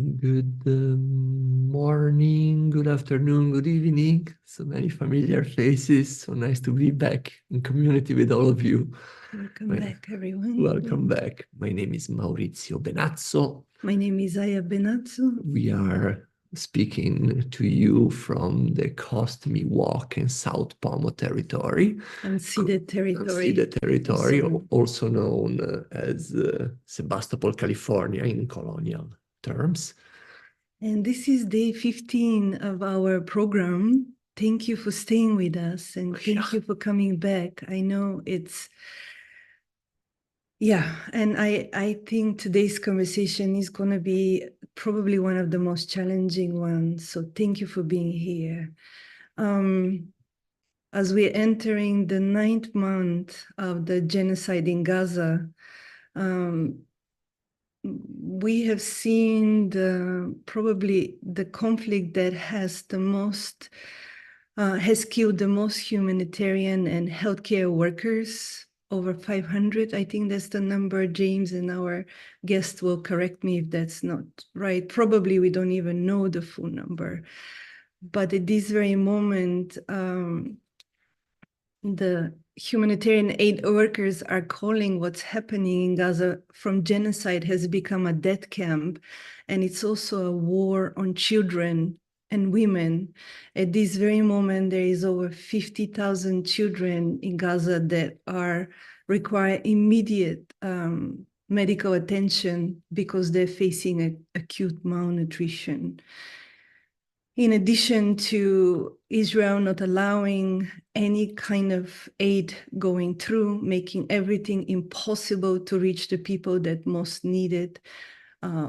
Good morning, good afternoon, good evening. So many familiar faces. So nice to be back in community with all of you. Welcome back, everyone. Welcome back. My name is Maurizio Benazzo. My name is Aya Benazzo. We are speaking to you from the Cost Me Walk in South Pomo territory. Unceded territory. Unceded territory, also known as Sebastopol, California in colonial terms. And this is day 15 of our program. Thank you for staying with us and thank you for coming back. I know it's, and I think today's conversation is going to be probably one of the most challenging ones. So thank you for being here. As we're entering the 9th month of the genocide in Gaza, we have seen probably the conflict that has the most, has killed the most humanitarian and healthcare workers, over 500. I think that's the number. James and our guest will correct me if that's not right. Probably we don't even know the full number. But at this very moment, the humanitarian aid workers are calling what's happening in Gaza from genocide has become a death camp. And it's also a war on children and women. At this very moment, there is over 50,000 children in Gaza that require immediate medical attention because they're facing acute malnutrition. In addition to Israel not allowing any kind of aid going through, making everything impossible to reach the people that most needed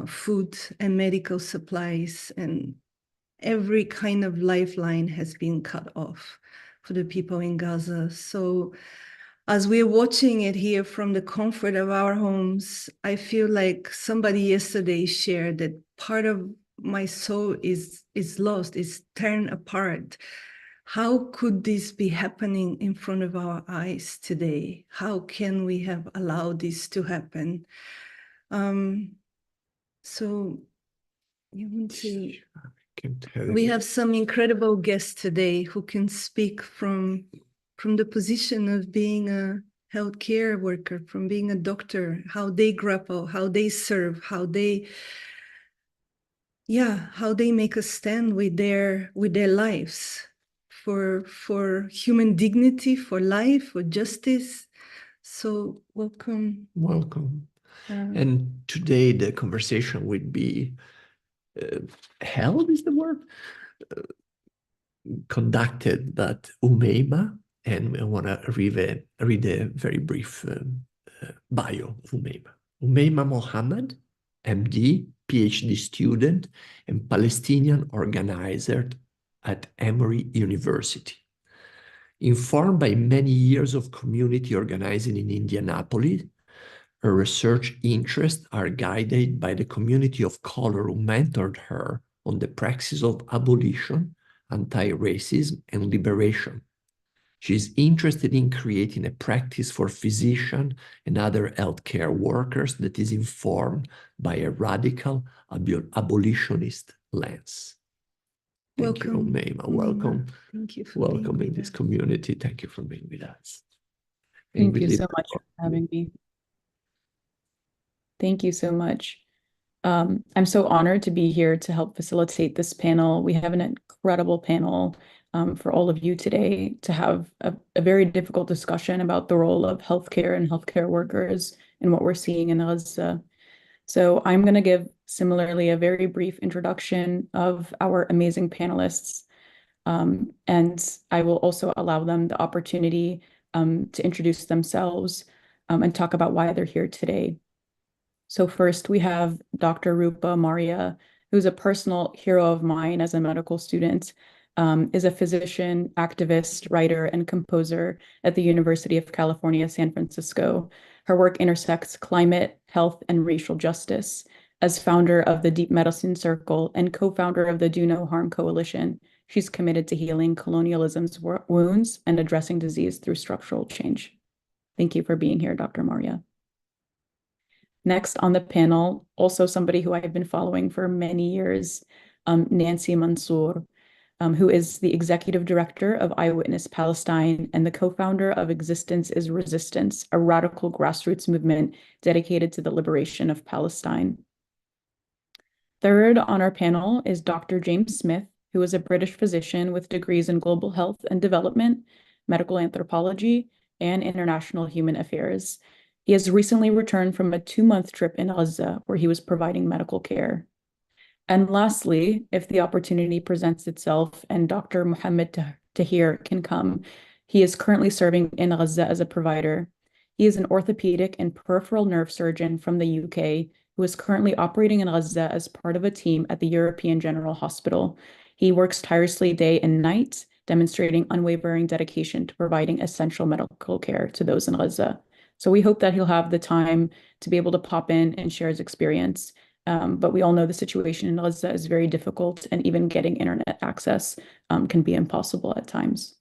food and medical supplies, and every kind of lifeline has been cut off for the people in Gaza. So as we're watching it here from the comfort of our homes, I feel like somebody yesterday shared that part of my soul is lost, is torn apart. How could this be happening in front of our eyes today? How can we have allowed this to happen? So you want to... We have some incredible guests today who can speak from the position of being a healthcare worker, from being a doctor, how they grapple, how they serve, how they make a stand with their lives for human dignity, for life, for justice. So welcome. Welcome. And today the conversation would be held, is the word, conducted at Umaymah, and I want to read a very brief bio of Umaymah. Umaymah Mohammad, MD, PhD student, and Palestinian organizer at Emory University. Informed by many years of community organizing in Indianapolis, her research interests are guided by the community of color who mentored her on the praxis of abolition, anti-racism, and liberation. She is interested in creating a practice for physicians and other healthcare workers that is informed by a radical abolitionist lens. Thank you, Umaymah. Welcome. Thank you for welcome in this community. Thank you for being with us. Thank you so much for having me. Thank you so much. I'm so honored to be here to help facilitate this panel. We have an incredible panel for all of you today to have a very difficult discussion about the role of healthcare and healthcare workers and what we're seeing in Gaza. So I'm going to give similarly a very brief introduction of our amazing panelists. And I will also allow them the opportunity to introduce themselves and talk about why they're here today. So first we have Dr. Rupa Marya, who's a personal hero of mine as a medical student, is a physician, activist, writer, and composer at the University of California, San Francisco. Her work intersects climate, health, and racial justice. As founder of the Deep Medicine Circle and co-founder of the Do No Harm Coalition, she's committed to healing colonialism's wounds and addressing disease through structural change. Thank you for being here, Dr. Marya. Next on the panel, also somebody who I've been following for many years, Nancy Mansour, who is the executive director of Eyewitness Palestine and the co-founder of Existence is Resistance, a radical grassroots movement dedicated to the liberation of Palestine. Third on our panel is Dr. James Smith, who is a British physician with degrees in global health and development, medical anthropology, and international human affairs. He has recently returned from a 2-month trip in Gaza, where he was providing medical care. And lastly, if the opportunity presents itself and Dr. Mohammad Tahir can come, he is currently serving in Gaza as a provider. He is an orthopedic and peripheral nerve surgeon from the UK who is currently operating in Gaza as part of a team at the European General Hospital. He works tirelessly day and night, demonstrating unwavering dedication to providing essential medical care to those in Gaza. So we hope that he'll have the time to be able to pop in and share his experience. But we all know the situation in Gaza is very difficult, and even getting internet access can be impossible at times.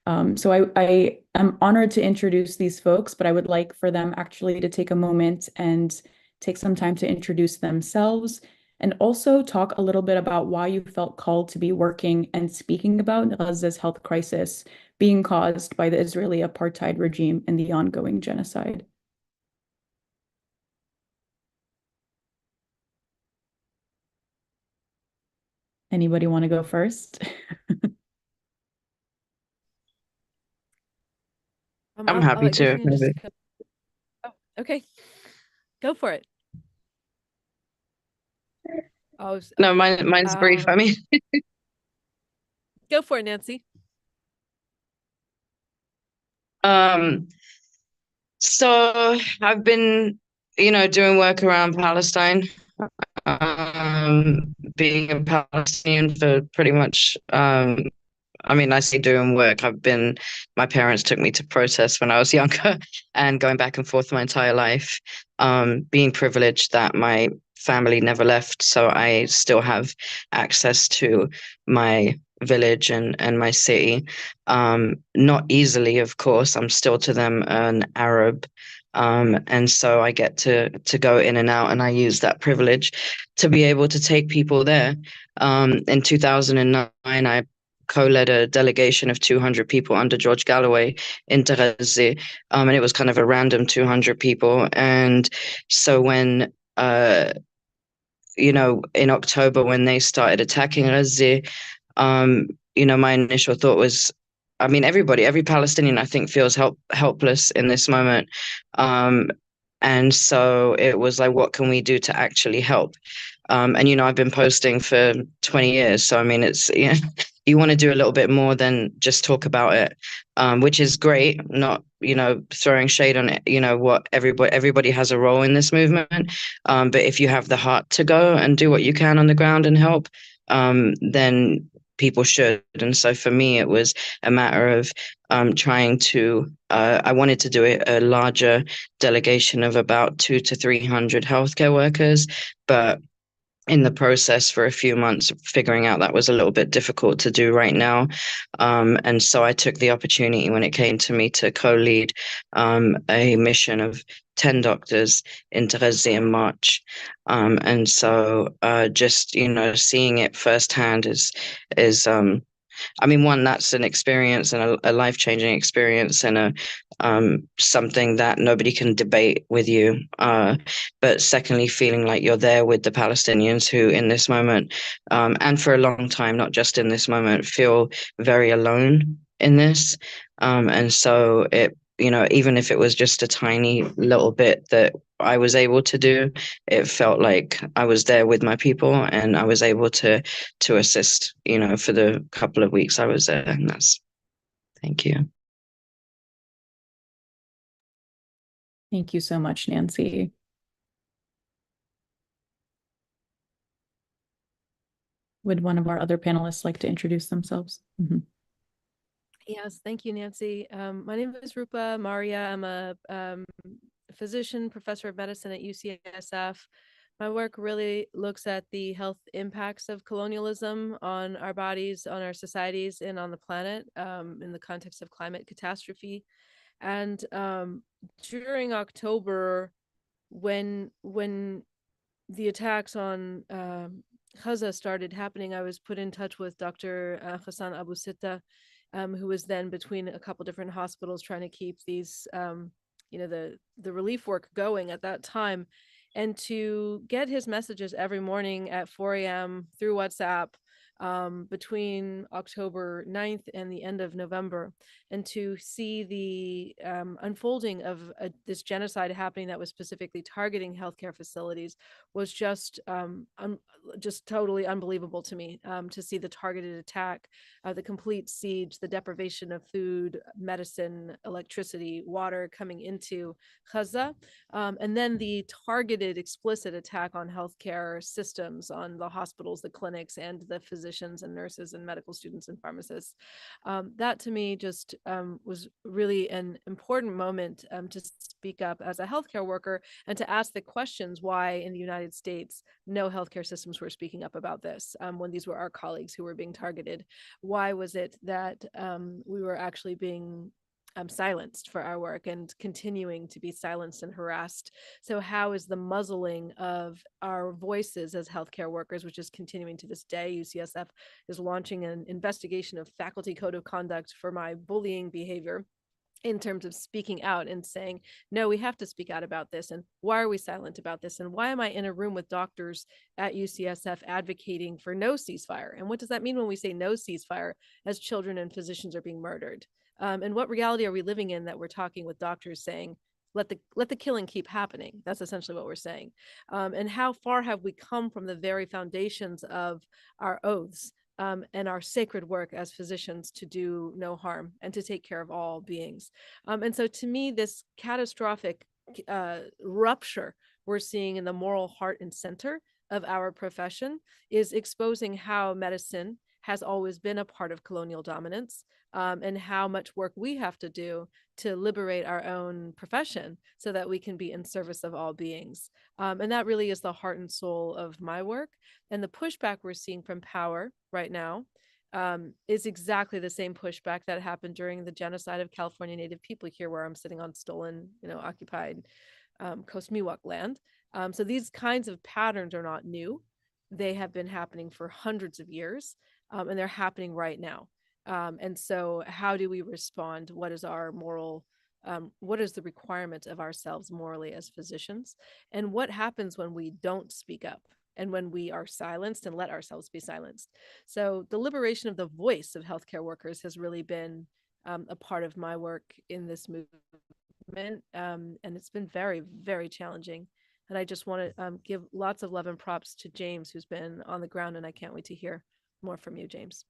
So I am honored to introduce these folks, but I would like for them actually to take a moment and take some time to introduce themselves and also talk a little bit about why you felt called to be working and speaking about Gaza's health crisis being caused by the Israeli apartheid regime and the ongoing genocide. Anybody want to go first? I'm happy to. Oh, okay, go for it. No, mine's brief. I mean, go for it, Nancy. So I've been, doing work around Palestine, being a Palestinian for pretty much, I say doing work. My parents took me to protest when I was younger and going back and forth my entire life, being privileged that my family never left. So I still have access to my village and my city. Not easily, of course. I'm still to them an Arab. And so I get to go in and out, and I use that privilege to be able to take people there. In 2009, I co-led a delegation of 200 people under George Galloway into Gaza, and it was kind of a random 200 people. And so when in October when they started attacking Gaza, my initial thought was, every Palestinian, I think, feels helpless in this moment. And so it was like, what can we do to actually help? And, I've been posting for 20 years. So, it's, you want to do a little bit more than just talk about it, which is great. Not, throwing shade on it, what everybody has a role in this movement. But if you have the heart to go and do what you can on the ground and help, then people should. And so for me, it was a matter of trying to, I wanted to do a larger delegation of about 200 to 300 healthcare workers, but in the process for a few months, figuring out that was a little bit difficult to do right now. And so I took the opportunity when it came to me to co-lead a mission of 10 doctors into Gaza in March. And so just, seeing it firsthand is one, that's an experience and a life-changing experience and something that nobody can debate with you. But secondly, feeling like you're there with the Palestinians who in this moment, and for a long time, not just in this moment, feel very alone in this. And so it, even if it was just a tiny little bit that I was able to do, it felt like I was there with my people and I was able to assist, for the couple of weeks I was there. And thank you. Thank you so much, Nancy. Would one of our other panelists like to introduce themselves? Mm-hmm. Yes, thank you, Nancy. My name is Rupa Marya. I'm a physician, professor of medicine at UCSF. My work really looks at the health impacts of colonialism on our bodies, on our societies, and on the planet in the context of climate catastrophe. And during October, when the attacks on Gaza started happening, I was put in touch with Dr. Hassan Abu Sitta, who was then between a couple different hospitals trying to keep these, the relief work going at that time, and to get his messages every morning at 4 a.m. through WhatsApp between October 9th and the end of November, and to see the unfolding of this genocide happening that was specifically targeting healthcare facilities was just totally unbelievable to me. To see the targeted attack, the complete siege, the deprivation of food, medicine, electricity, water coming into Gaza, and then the targeted explicit attack on healthcare systems, on the hospitals, the clinics, and the physicians and nurses and medical students and pharmacists. That to me just was really an important moment to speak up as a healthcare worker and to ask the questions why in the United States no healthcare systems were speaking up about this when these were our colleagues who were being targeted. Why was it that we were actually being silenced for our work and continuing to be silenced and harassed? So how is the muzzling of our voices as healthcare workers, which is continuing to this day? UCSF is launching an investigation of faculty code of conduct for my bullying behavior, in terms of speaking out and saying, no, we have to speak out about this. And why are we silent about this? And why am I in a room with doctors at UCSF advocating for no ceasefire? And what does that mean when we say no ceasefire as children and physicians are being murdered? And what reality are we living in that we're talking with doctors saying, let the killing keep happening? That's essentially what we're saying. And how far have we come from the very foundations of our oaths and our sacred work as physicians to do no harm and to take care of all beings? And so to me, this catastrophic rupture we're seeing in the moral heart and center of our profession is exposing how medicine has always been a part of colonial dominance, and how much work we have to do to liberate our own profession so that we can be in service of all beings. And that really is the heart and soul of my work. And the pushback we're seeing from power right now is exactly the same pushback that happened during the genocide of California Native people here, where I'm sitting on stolen, occupied Coast Miwok land. So these kinds of patterns are not new. They have been happening for hundreds of years, and they're happening right now. And so how do we respond? What is our moral, what is the requirement of ourselves morally as physicians? And what happens when we don't speak up and when we are silenced and let ourselves be silenced? So the liberation of the voice of healthcare workers has really been a part of my work in this movement. And it's been very, very challenging. And I just want to give lots of love and props to James, who's been on the ground, and I can't wait to hear more from you, James.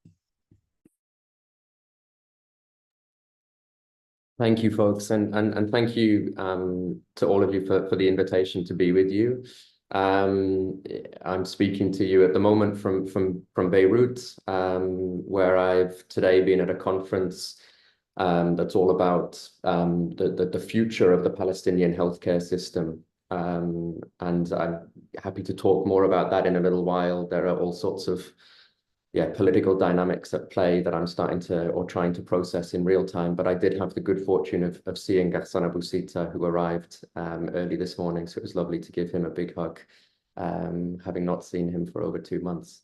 Thank you, folks, and thank you to all of you for the invitation to be with you. I'm speaking to you at the moment from Beirut, where I've today been at a conference that's all about the future of the Palestinian healthcare system. And I'm happy to talk more about that in a little while. There are all sorts of political dynamics at play that I'm starting to, or trying to process in real time. But I did have the good fortune of seeing Ghassan Abu Sitta, who arrived early this morning. So it was lovely to give him a big hug, having not seen him for over 2 months.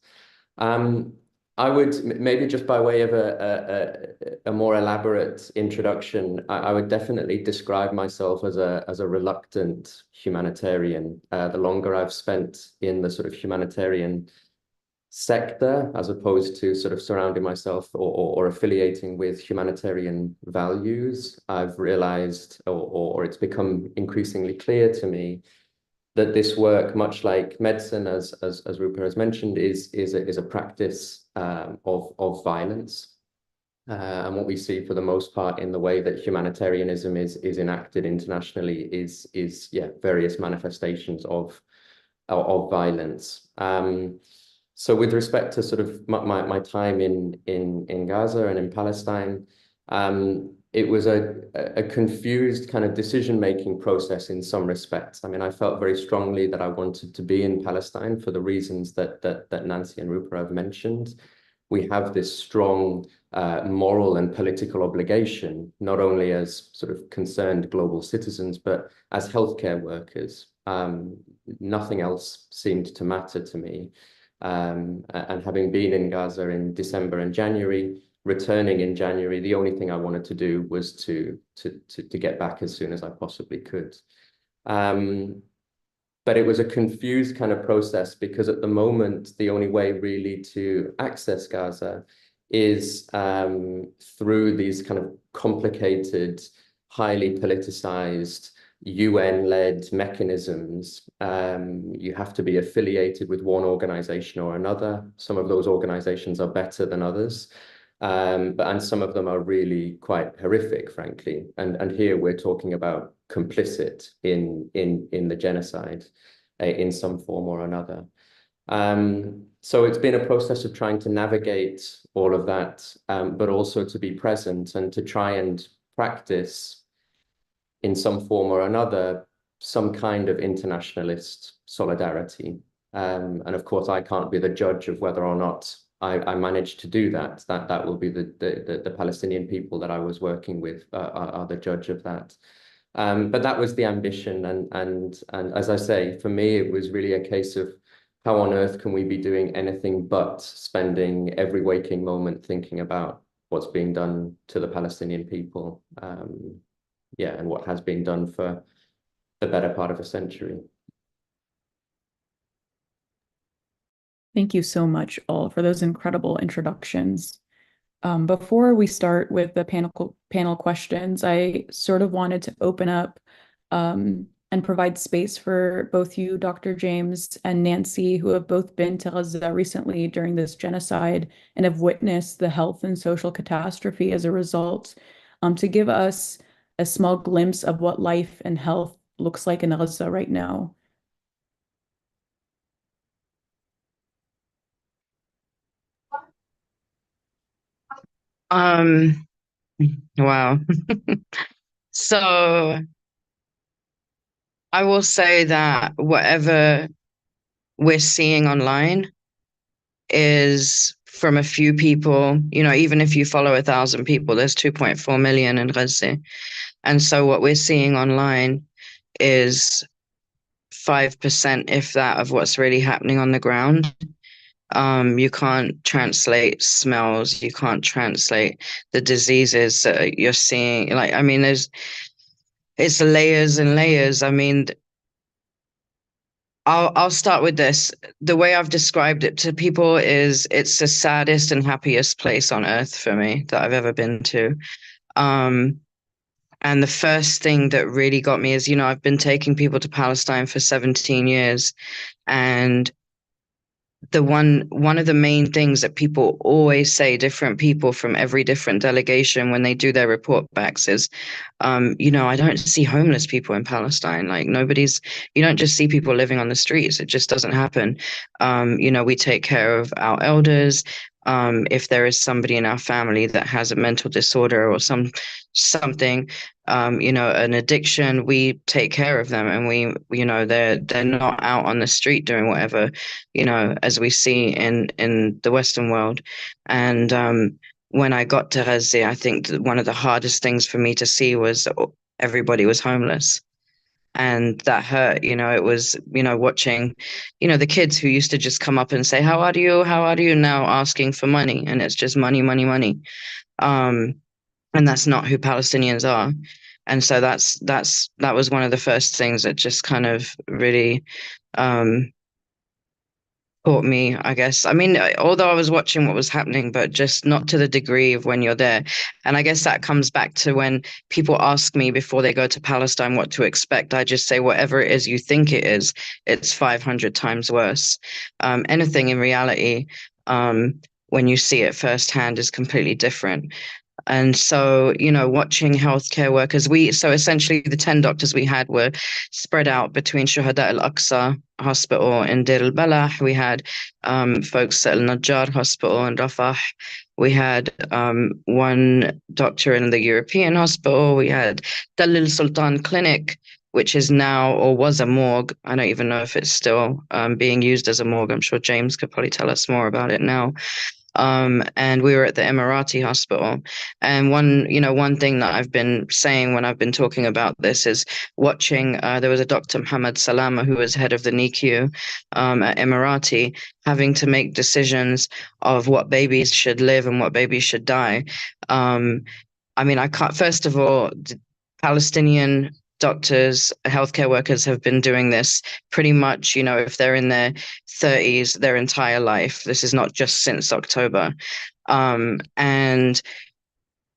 I would maybe, just by way of a more elaborate introduction, I would definitely describe myself as a reluctant humanitarian. The longer I've spent in the sort of humanitarian sector, as opposed to sort of surrounding myself or affiliating with humanitarian values, I've realized, or it's become increasingly clear to me, that this work, much like medicine, as Rupa has mentioned, is a practice of violence. And what we see for the most part in the way that humanitarianism is enacted internationally is various manifestations of violence. So with respect to sort of my time in Gaza and in Palestine, it was a confused kind of decision-making process in some respects. I mean, I felt very strongly that I wanted to be in Palestine for the reasons that Nancy and Rupa have mentioned. We have this strong moral and political obligation, not only as sort of concerned global citizens, but as healthcare workers. Nothing else seemed to matter to me. And having been in Gaza in December and January, returning in January, the only thing I wanted to do was to get back as soon as I possibly could. But it was a confused kind of process, because at the moment, the only way really to access Gaza is through these kind of complicated, highly politicized, UN-led mechanisms. You have to be affiliated with one organization or another. Some of those organizations are better than others, and some of them are really quite horrific, frankly. And here we're talking about complicit in the genocide in some form or another. So it's been a process of trying to navigate all of that, but also to be present and to try and practice in some form or another some kind of internationalist solidarity. And of course, I can't be the judge of whether or not I managed to do that. That will be the Palestinian people that I was working with are the judge of that. But that was the ambition, and as I say, for me, it was really a case of how on earth can we be doing anything but spending every waking moment thinking about what's being done to the Palestinian people, and what has been done for the better part of a century. Thank you so much all for those incredible introductions. Before we start with the panel questions, I sort of wanted to open up and provide space for both you, Dr. James and Nancy, who have both been to Gaza recently during this genocide and have witnessed the health and social catastrophe as a result, to give us a small glimpse of what life and health looks like in Gaza right now. Wow. So I will say that whatever we're seeing online is from a few people. Even if you follow 1,000 people, there's 2.4 million in Gaza. And so what we're seeing online is 5%, if that, of what's really happening on the ground. You can't translate smells. You can't translate the diseases that you're seeing. It's layers and layers. I'll start with this. The way I've described it to people is it's the saddest and happiest place on earth for me that I've ever been to. And the first thing that really got me is, I've been taking people to Palestine for 17 years, and one of the main things that people always say, different people from every different delegation when they do their report backs, is, I don't see homeless people in Palestine. You don't just see people living on the streets. It just doesn't happen. We take care of our elders. If there is somebody in our family that has a mental disorder or something, an addiction, we take care of them, and they're not out on the street doing whatever, as we see in the Western world. And when I got to Gaza, I think that one of the hardest things for me to see was everybody was homeless. And that hurt. It was, watching, the kids who used to just come up and say, how are you? How are you? Now asking for money. And it's just money, money, money. And that's not who Palestinians are. And so that was one of the first things that just kind of really taught me, I guess. Although I was watching what was happening, but just not to the degree of when you're there. And I guess that comes back to when people ask me before they go to Palestine what to expect. I just say, whatever it is you think it is, it's 500 times worse. Anything in reality, when you see it firsthand, is completely different. And so, watching healthcare workers, so essentially the 10 doctors we had were spread out between Shuhada al-Aqsa Hospital in Deir al-Balah. We had folks at Al-Najjar Hospital in Rafah. We had one doctor in the European hospital. We had Dalil Sultan Clinic, which is now, or was, a morgue. I don't even know if it's still being used as a morgue. I'm sure James could probably tell us more about it now. and we were at the Emirati hospital. And one thing that I've been saying when I've been talking about this is watching, there was a Dr. Mohammad Salama who was head of the NICU at Emirati, having to make decisions of what babies should live and what babies should die. I mean, I can't, first of all, Palestinian doctors, healthcare workers have been doing this pretty much, if they're in their 30s, their entire life. This is not just since October. And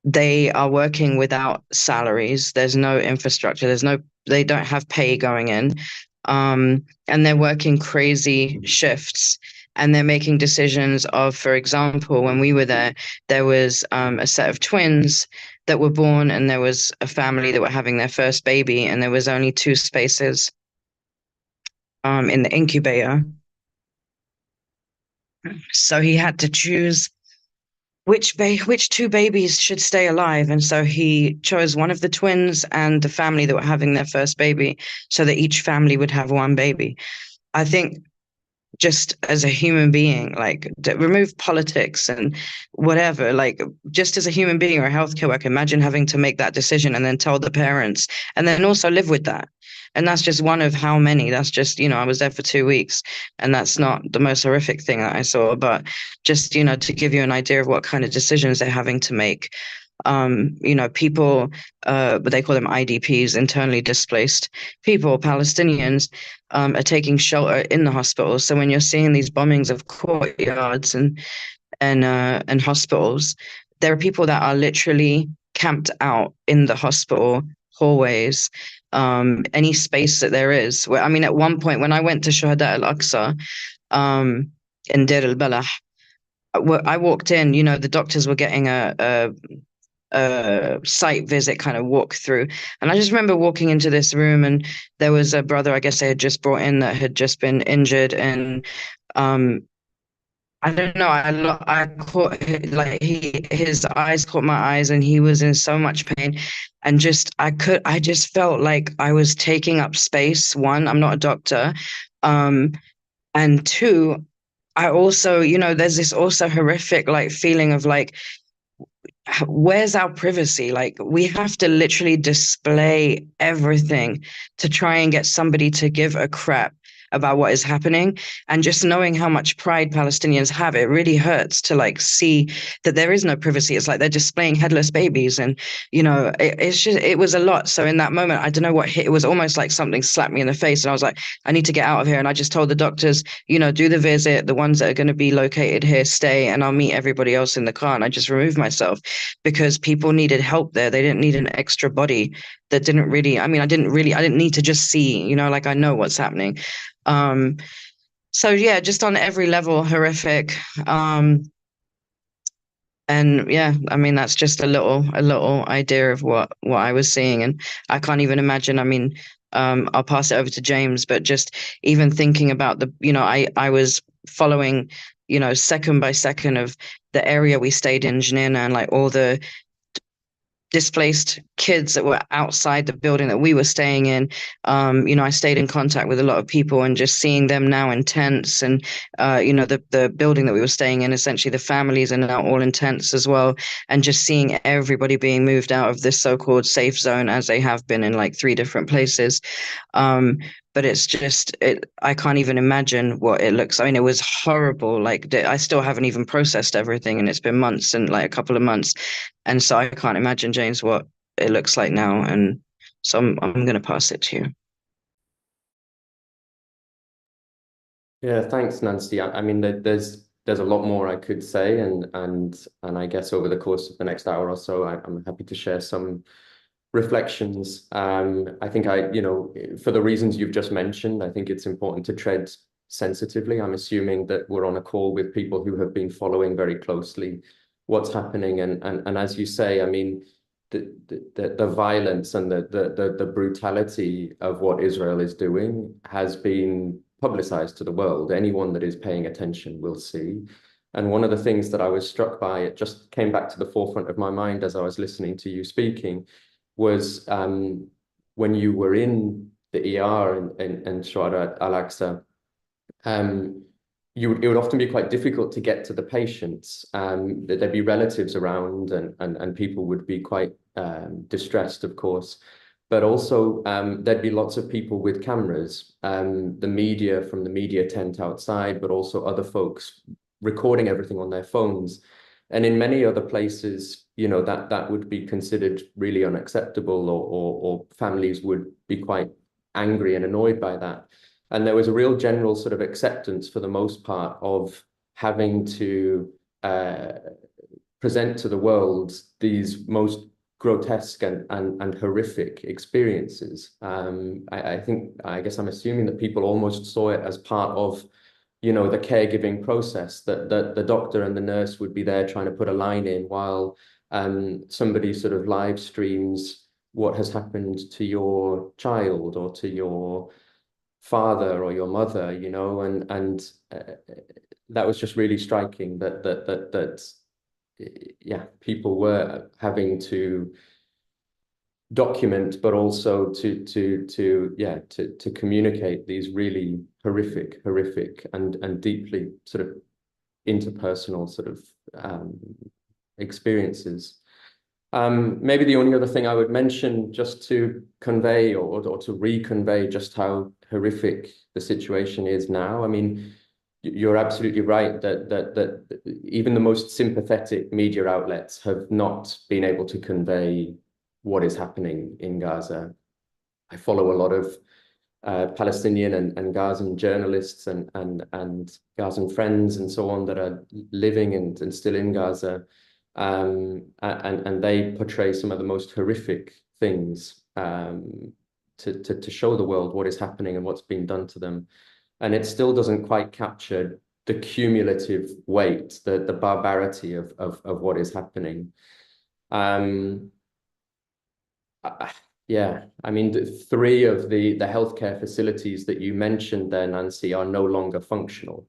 they are working without salaries. There's no infrastructure. They don't have pay going in. And they're working crazy shifts. And they're making decisions of, for example, when we were there was a set of twins that were born, and there was a family that were having their first baby, and there was only 2 spaces in the incubator. So he had to choose which 2 babies should stay alive. And so he chose one of the twins and the family that were having their first baby, so that each family would have 1 baby. I think, just as a human being, like, remove politics and whatever, like, just as a human being or a healthcare worker, imagine having to make that decision and then tell the parents and then also live with that. And that's just one of how many. That's just, I was there for 2 weeks, and that's not the most horrific thing that I saw, but just, to give you an idea of what kind of decisions they're having to make. People, but they call them IDPs, internally displaced people, Palestinians, are taking shelter in the hospitals. So when you're seeing these bombings of courtyards and hospitals, there are people that are literally camped out in the hospital hallways, any space that there is. Where, I mean, at one point when I went to Shuhada al-Aqsa, in Deir al-Balah, I walked in, the doctors were getting a site visit kind of walk through, and I just remember walking into this room, and there was a brother, I guess they had just brought in, that had just been injured, and I don't know, I caught, like, his eyes caught my eyes, and he was in so much pain, and I just felt like I was taking up space. One, I'm not a doctor, and 2, I also, there's this also horrific, like, feeling of, like, where's our privacy? Like, we have to literally display everything to try and get somebody to give a crap about what is happening. And just knowing how much pride Palestinians have, it really hurts to, like, see that there is no privacy. It's like they're displaying headless babies, and it was a lot. So in that moment, I don't know what hit. It was almost like something slapped me in the face, and I was like, I need to get out of here. And I just told the doctors, do the visit, the ones that are going to be located here stay, and I'll meet everybody else in the car. And I just removed myself, because people needed help there. They didn't need an extra body that didn't really, I didn't need to just see, like, I know what's happening. So yeah, just on every level, horrific. And yeah, that's just a little idea of what I was seeing, and I can't even imagine. I'll pass it over to James, but just even thinking about I was following, second by second of the area we stayed in, Janina, and like all the displaced kids that were outside the building that we were staying in. I stayed in contact with a lot of people, and just seeing them now in tents, and the building that we were staying in, essentially the families are now all in tents as well, and just seeing everybody being moved out of this so-called safe zone, as they have been in like 3 different places. But it's just, I can't even imagine what it looks. It was horrible. Like, I still haven't even processed everything, and it's been months, and like a couple of months. And so I can't imagine, James, what it looks like now. And so I'm going to pass it to you. Yeah, thanks, Nancy. There's a lot more I could say, and I guess over the course of the next hour or so, I'm happy to share some reflections. I think for the reasons you've just mentioned, I think it's important to tread sensitively. I'm assuming that we're on a call with people who have been following very closely what's happening, and as you say, the violence and the brutality of what Israel is doing has been publicized to the world. Anyone that is paying attention will see. And one of the things that I was struck by, it just came back to the forefront of my mind as I was listening to you speaking, was when you were in the ER and Shuhada al-Aqsa, it would often be quite difficult to get to the patients. There'd be relatives around, and people would be quite distressed, of course. But also, there'd be lots of people with cameras, the media from the media tent outside, but also other folks recording everything on their phones. And in many other places, you know, that would be considered really unacceptable, or families would be quite angry and annoyed by that. And there was a real general sort of acceptance, for the most part, of having to present to the world these most grotesque and horrific experiences. I guess I'm assuming that people almost saw it as part of, you know, the caregiving process, that the doctor and the nurse would be there trying to put a line in while somebody sort of live streams what has happened to your child or to your father or your mother, you know, and that was just really striking, that yeah, people were having to document, but also to communicate these really horrific and deeply sort of interpersonal sort of experiences. Maybe the only other thing I would mention, just to convey or to reconvey just how horrific the situation is now. I mean, you're absolutely right that even the most sympathetic media outlets have not been able to convey what is happening in Gaza. I follow a lot of Palestinian and Gazan journalists and Gazan friends and so on that are living and still in Gaza. And they portray some of the most horrific things to show the world what is happening and what's being done to them. And it still doesn't quite capture the cumulative weight, the barbarity of what is happening. Yeah, I mean, three of the healthcare facilities that you mentioned there, Nancy, are no longer functional.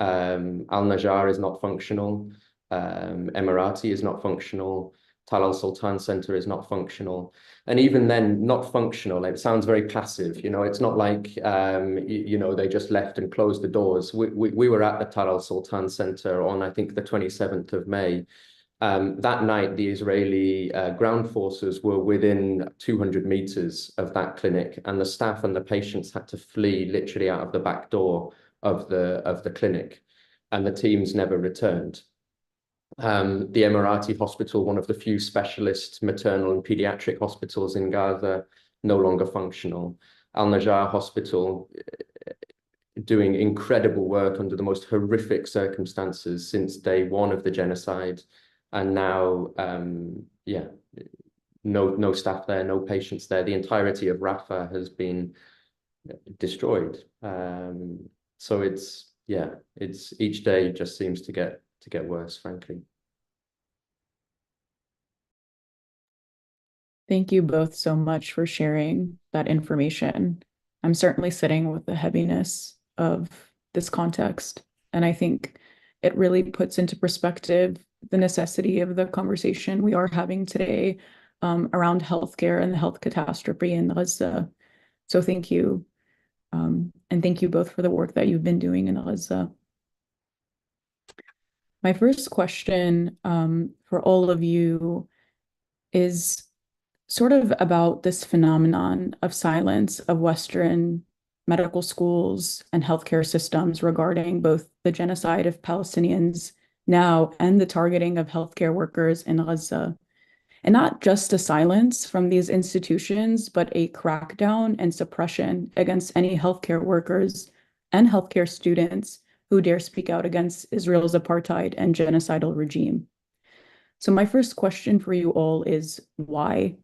Al-Najjar is not functional. Emirati is not functional. Tal al-Sultan Center is not functional. And even then, not functional, it sounds very passive. You know, it's not like, you know, they just left and closed the doors. We were at the Tal al-Sultan Center on, I think, the 27th of May. That night, the Israeli ground forces were within 200 meters of that clinic, and the staff and the patients had to flee literally out of the back door of the clinic, and the teams never returned. The Emirati hospital, one of the few specialist maternal and pediatric hospitals in Gaza, no longer functional. Al-Najjar hospital, doing incredible work under the most horrific circumstances since day one of the genocide. And now, yeah, no staff there, no patients there. The entirety of Rafah has been destroyed. So it's each day just seems to get worse, frankly. Thank you both so much for sharing that information. I'm certainly sitting with the heaviness of this context, and I think it really puts into perspective the necessity of the conversation we are having today around healthcare and the health catastrophe in Gaza. So thank you. And thank you both for the work that you've been doing in Gaza. My first question for all of you is sort of about this phenomenon of silence of Western medical schools and healthcare systems regarding both the genocide of Palestinians now and the targeting of healthcare workers in Gaza. And not just a silence from these institutions, but a crackdown and suppression against any healthcare workers and healthcare students who dare speak out against Israel's apartheid and genocidal regime. So my first question for you all is why?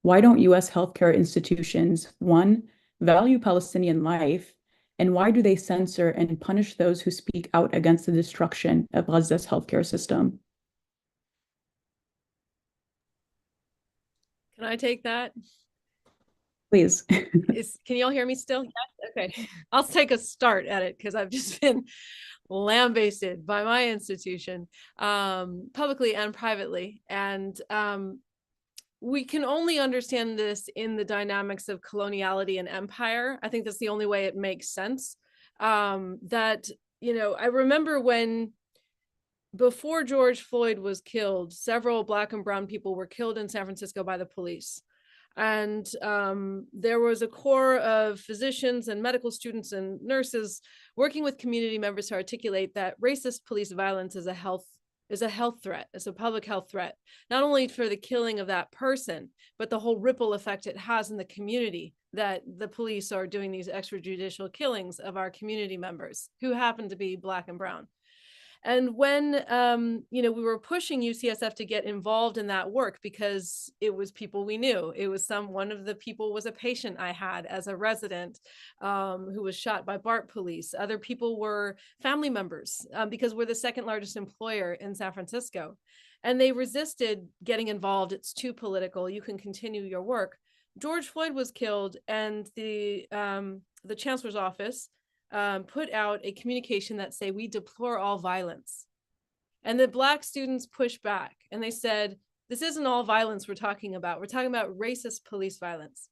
Why don't US healthcare institutions, one, value Palestinian life, and why do they censor and punish those who speak out against the destruction of Gaza's healthcare system? Can I take that? Please. Can you all hear me still? Yes? Okay. I'll take a start at it because I've just been lambasted by my institution, publicly and privately. And we can only understand this in the dynamics of coloniality and empire. I think that's the only way it makes sense. That I remember when, before George Floyd was killed, several Black and brown people were killed in San Francisco by the police. And there was a core of physicians and medical students and nurses working with community members to articulate that racist police violence is a health threat, it's a public health threat, not only for the killing of that person, but the whole ripple effect it has in the community, that the police are doing these extrajudicial killings of our community members who happen to be Black and brown. And when, we were pushing UCSF to get involved in that work because it was people we knew. It was one of the people was a patient I had as a resident who was shot by BART police. Other people were family members because we're the second largest employer in San Francisco. And they resisted getting involved. It's too political. You can continue your work. George Floyd was killed, and the chancellor's office put out a communication that say, we deplore all violence. And the Black students pushed back and they said, this isn't all violence we're talking about. We're talking about racist police violence.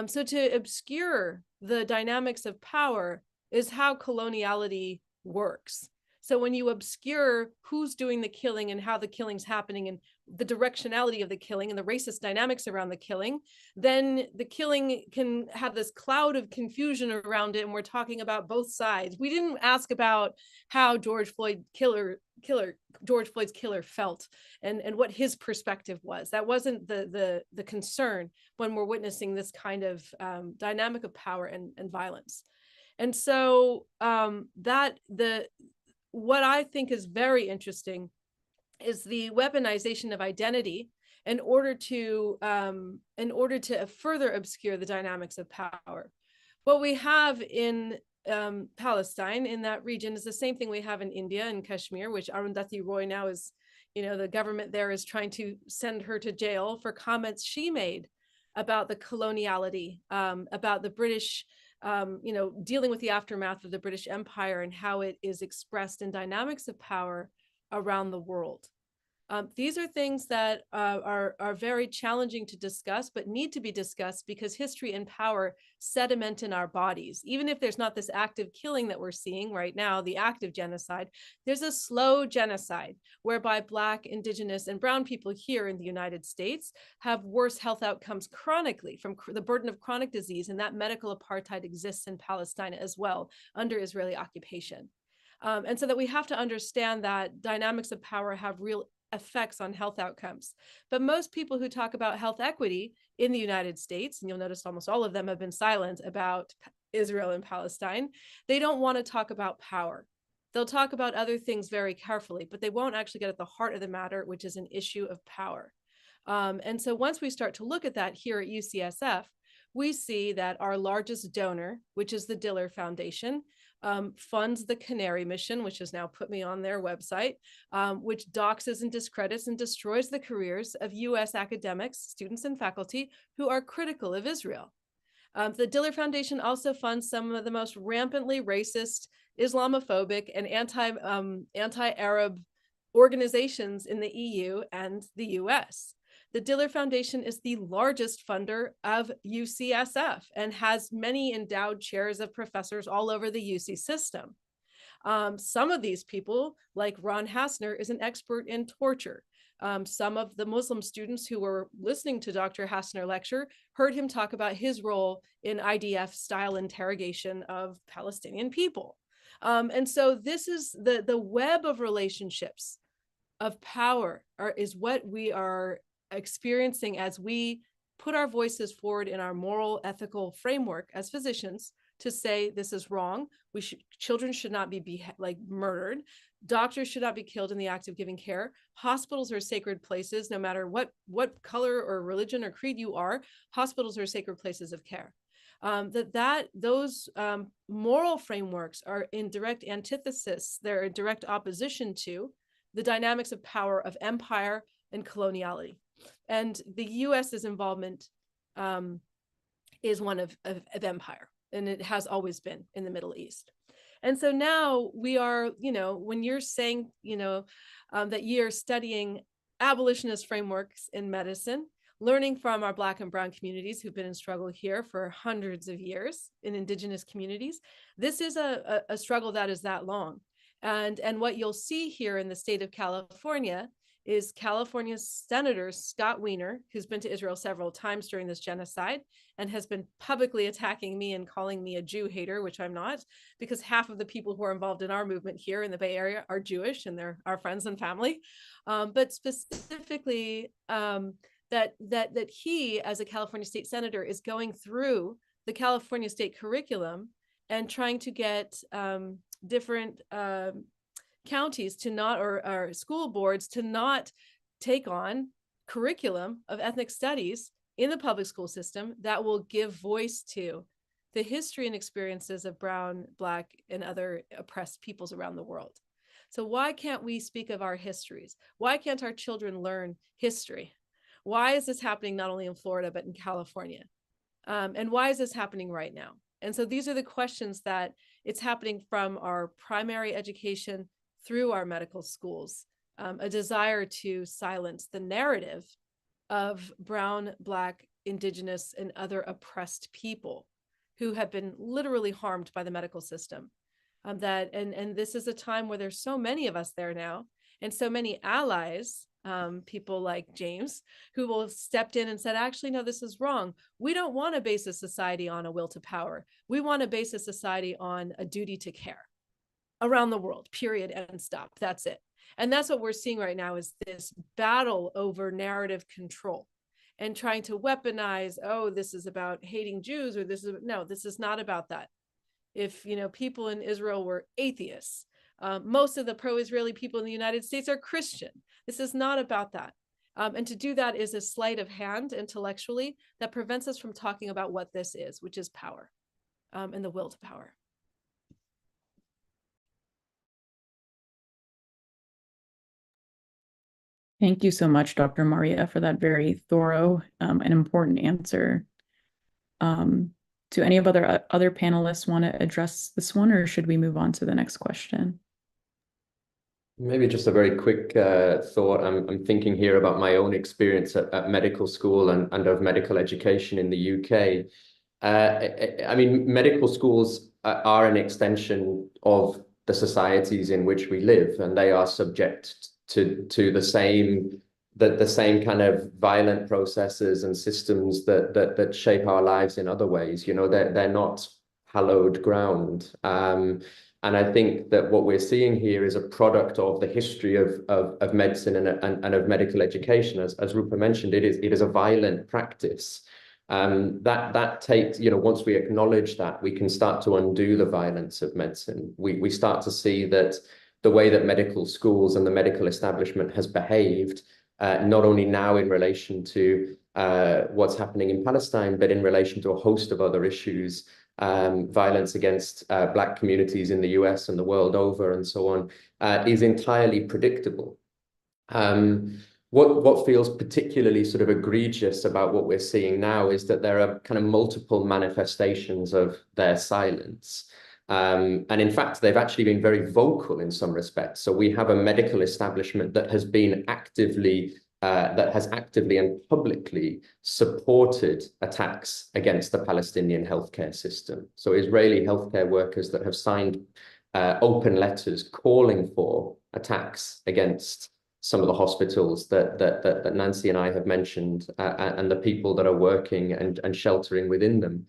So to obscure the dynamics of power is how coloniality works. So when you obscure who's doing the killing and how the killing's happening and the directionality of the killing and the racist dynamics around the killing, then the killing can have this cloud of confusion around it. And we're talking about both sides. We didn't ask about how George Floyd's killer felt and what his perspective was. That wasn't the concern when we're witnessing this kind of dynamic of power and violence. And so what I think is very interesting is the weaponization of identity in order to further obscure the dynamics of power. What we have in Palestine, in that region, is the same thing we have in India and Kashmir, which Arundhati Roy now is, the government there is trying to send her to jail for comments she made about the coloniality, about the British, dealing with the aftermath of the British Empire and how it is expressed in dynamics of power around the world. These are things that are very challenging to discuss, but need to be discussed because history and power sediment in our bodies. Even if there's not this active killing that we're seeing right now, the active genocide, there's a slow genocide whereby Black, Indigenous, and brown people here in the United States have worse health outcomes chronically from the burden of chronic disease, and that medical apartheid exists in Palestine as well under Israeli occupation. And so that we have to understand that dynamics of power have real effects on health outcomes. But most people who talk about health equity in the United States, and you'll notice almost all of them have been silent about Israel and Palestine, they don't want to talk about power. They'll talk about other things very carefully, but they won't actually get at the heart of the matter, which is an issue of power. And so once we start to look at that here at UCSF, we see that our largest donor, which is the Diller Foundation, funds the Canary Mission, which has now put me on their website, which doxes and discredits and destroys the careers of US academics, students, and faculty who are critical of Israel. The Diller Foundation also funds some of the most rampantly racist, Islamophobic, and anti-Arab organizations in the EU and the US. The Diller Foundation is the largest funder of UCSF and has many endowed chairs of professors all over the UC system. Some of these people, like Ron Hassner, is an expert in torture. Some of the Muslim students who were listening to Dr. Hassner lecture heard him talk about his role in IDF-style interrogation of Palestinian people. And so this is the web of relationships of power is what we are experiencing as we put our voices forward in our moral, ethical framework as physicians to say this is wrong. Children should not be murdered. Doctors should not be killed in the act of giving care. Hospitals are sacred places, no matter what color or religion or creed you are. Hospitals are sacred places of care. Those moral frameworks are in direct antithesis. They're in direct opposition to the dynamics of power of empire and coloniality. And the US's involvement is one of empire, and it has always been in the Middle East. And so now we are, when you're saying, that you're studying abolitionist frameworks in medicine, learning from our Black and Brown communities who've been in struggle here for hundreds of years in Indigenous communities. This is a struggle that is that long. And what you'll see here in the state of California is California's Senator Scott Wiener, who's been to Israel several times during this genocide and has been publicly attacking me and calling me a Jew hater, which I'm not, because half of the people who are involved in our movement here in the Bay Area are Jewish and they're our friends and family. But specifically, that he, as a California state senator, is going through the California state curriculum and trying to get different counties to not, or school boards to not take on curriculum of ethnic studies in the public school system that will give voice to the history and experiences of Brown, Black, and other oppressed peoples around the world. So why can't we speak of our histories? Why can't our children learn history? Why is this happening not only in Florida, but in California? And why is this happening right now? And so these are the questions that it's happening from our primary education through our medical schools, a desire to silence the narrative of Brown, Black, Indigenous, and other oppressed people who have been literally harmed by the medical system. And this is a time where there's so many of us there now, and so many allies, people like James, who will have stepped in and said, actually, no, this is wrong. We don't want to base a society on a will to power. We want to base a society on a duty to care around the world, period, and stop. That's it. And that's what we're seeing right now, is this battle over narrative control and trying to weaponize, oh, this is about hating Jews, or this is, no, this is not about that. If, people in Israel were atheists, most of the pro-Israeli people in the United States are Christian. This is not about that. And to do that is a sleight of hand intellectually that prevents us from talking about what this is, which is power, and the will to power. Thank you so much, Dr. Marya, for that very thorough and important answer. Do any of other panelists want to address this one, or should we move on to the next question? Maybe just a very quick thought. I'm thinking here about my own experience at medical school and of medical education in the UK. I mean, medical schools are an extension of the societies in which we live, and they are subject to the same kind of violent processes and systems that shape our lives in other ways. They're not hallowed ground. And I think that what we're seeing here is a product of the history of medicine and of medical education. As Rupa mentioned, it is a violent practice. That takes, once we acknowledge that, we can start to undo the violence of medicine. We start to see that the way that medical schools and the medical establishment has behaved, not only now in relation to what's happening in Palestine, but in relation to a host of other issues, violence against Black communities in the US and the world over and so on, is entirely predictable. What feels particularly sort of egregious about what we're seeing now is that there are kind of multiple manifestations of their silence. And in fact, they've actually been very vocal in some respects. So we have a medical establishment that has been actively and publicly supported attacks against the Palestinian healthcare system. So Israeli healthcare workers that have signed open letters calling for attacks against some of the hospitals that Nancy and I have mentioned, and the people that are working and sheltering within them.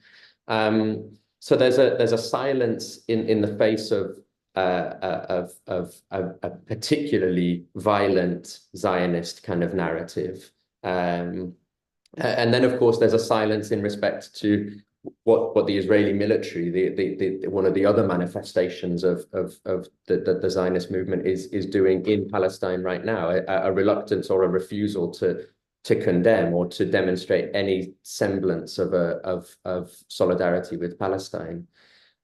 So there's a silence in the face of a particularly violent Zionist kind of narrative. And then, of course, there's a silence in respect to what the Israeli military, the one of the other manifestations of the Zionist movement is doing in Palestine right now, a reluctance or a refusal to condemn or to demonstrate any semblance of solidarity with Palestine.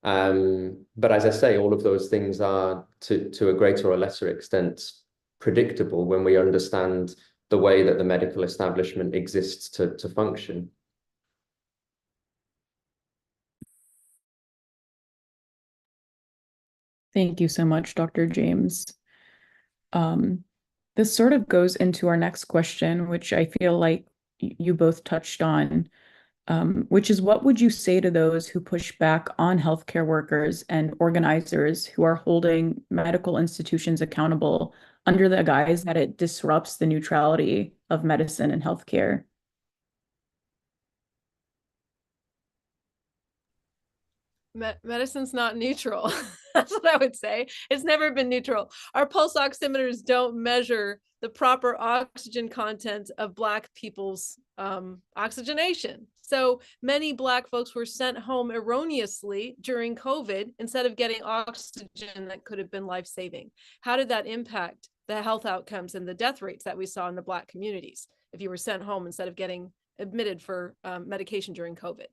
But as I say, all of those things are to a greater or lesser extent predictable when we understand the way that the medical establishment exists to function. Thank you so much, Dr. James. This sort of goes into our next question, which I feel like, you both touched on, which is, what would you say to those who push back on healthcare workers and organizers who are holding medical institutions accountable under the guise that it disrupts the neutrality of medicine and healthcare? Medicine's not neutral. That's what I would say. It's never been neutral. Our pulse oximeters don't measure the proper oxygen content of Black people's oxygenation. So many Black folks were sent home erroneously during COVID instead of getting oxygen that could have been life-saving. How did that impact the health outcomes and the death rates that we saw in the Black communities if you were sent home instead of getting admitted for medication during COVID?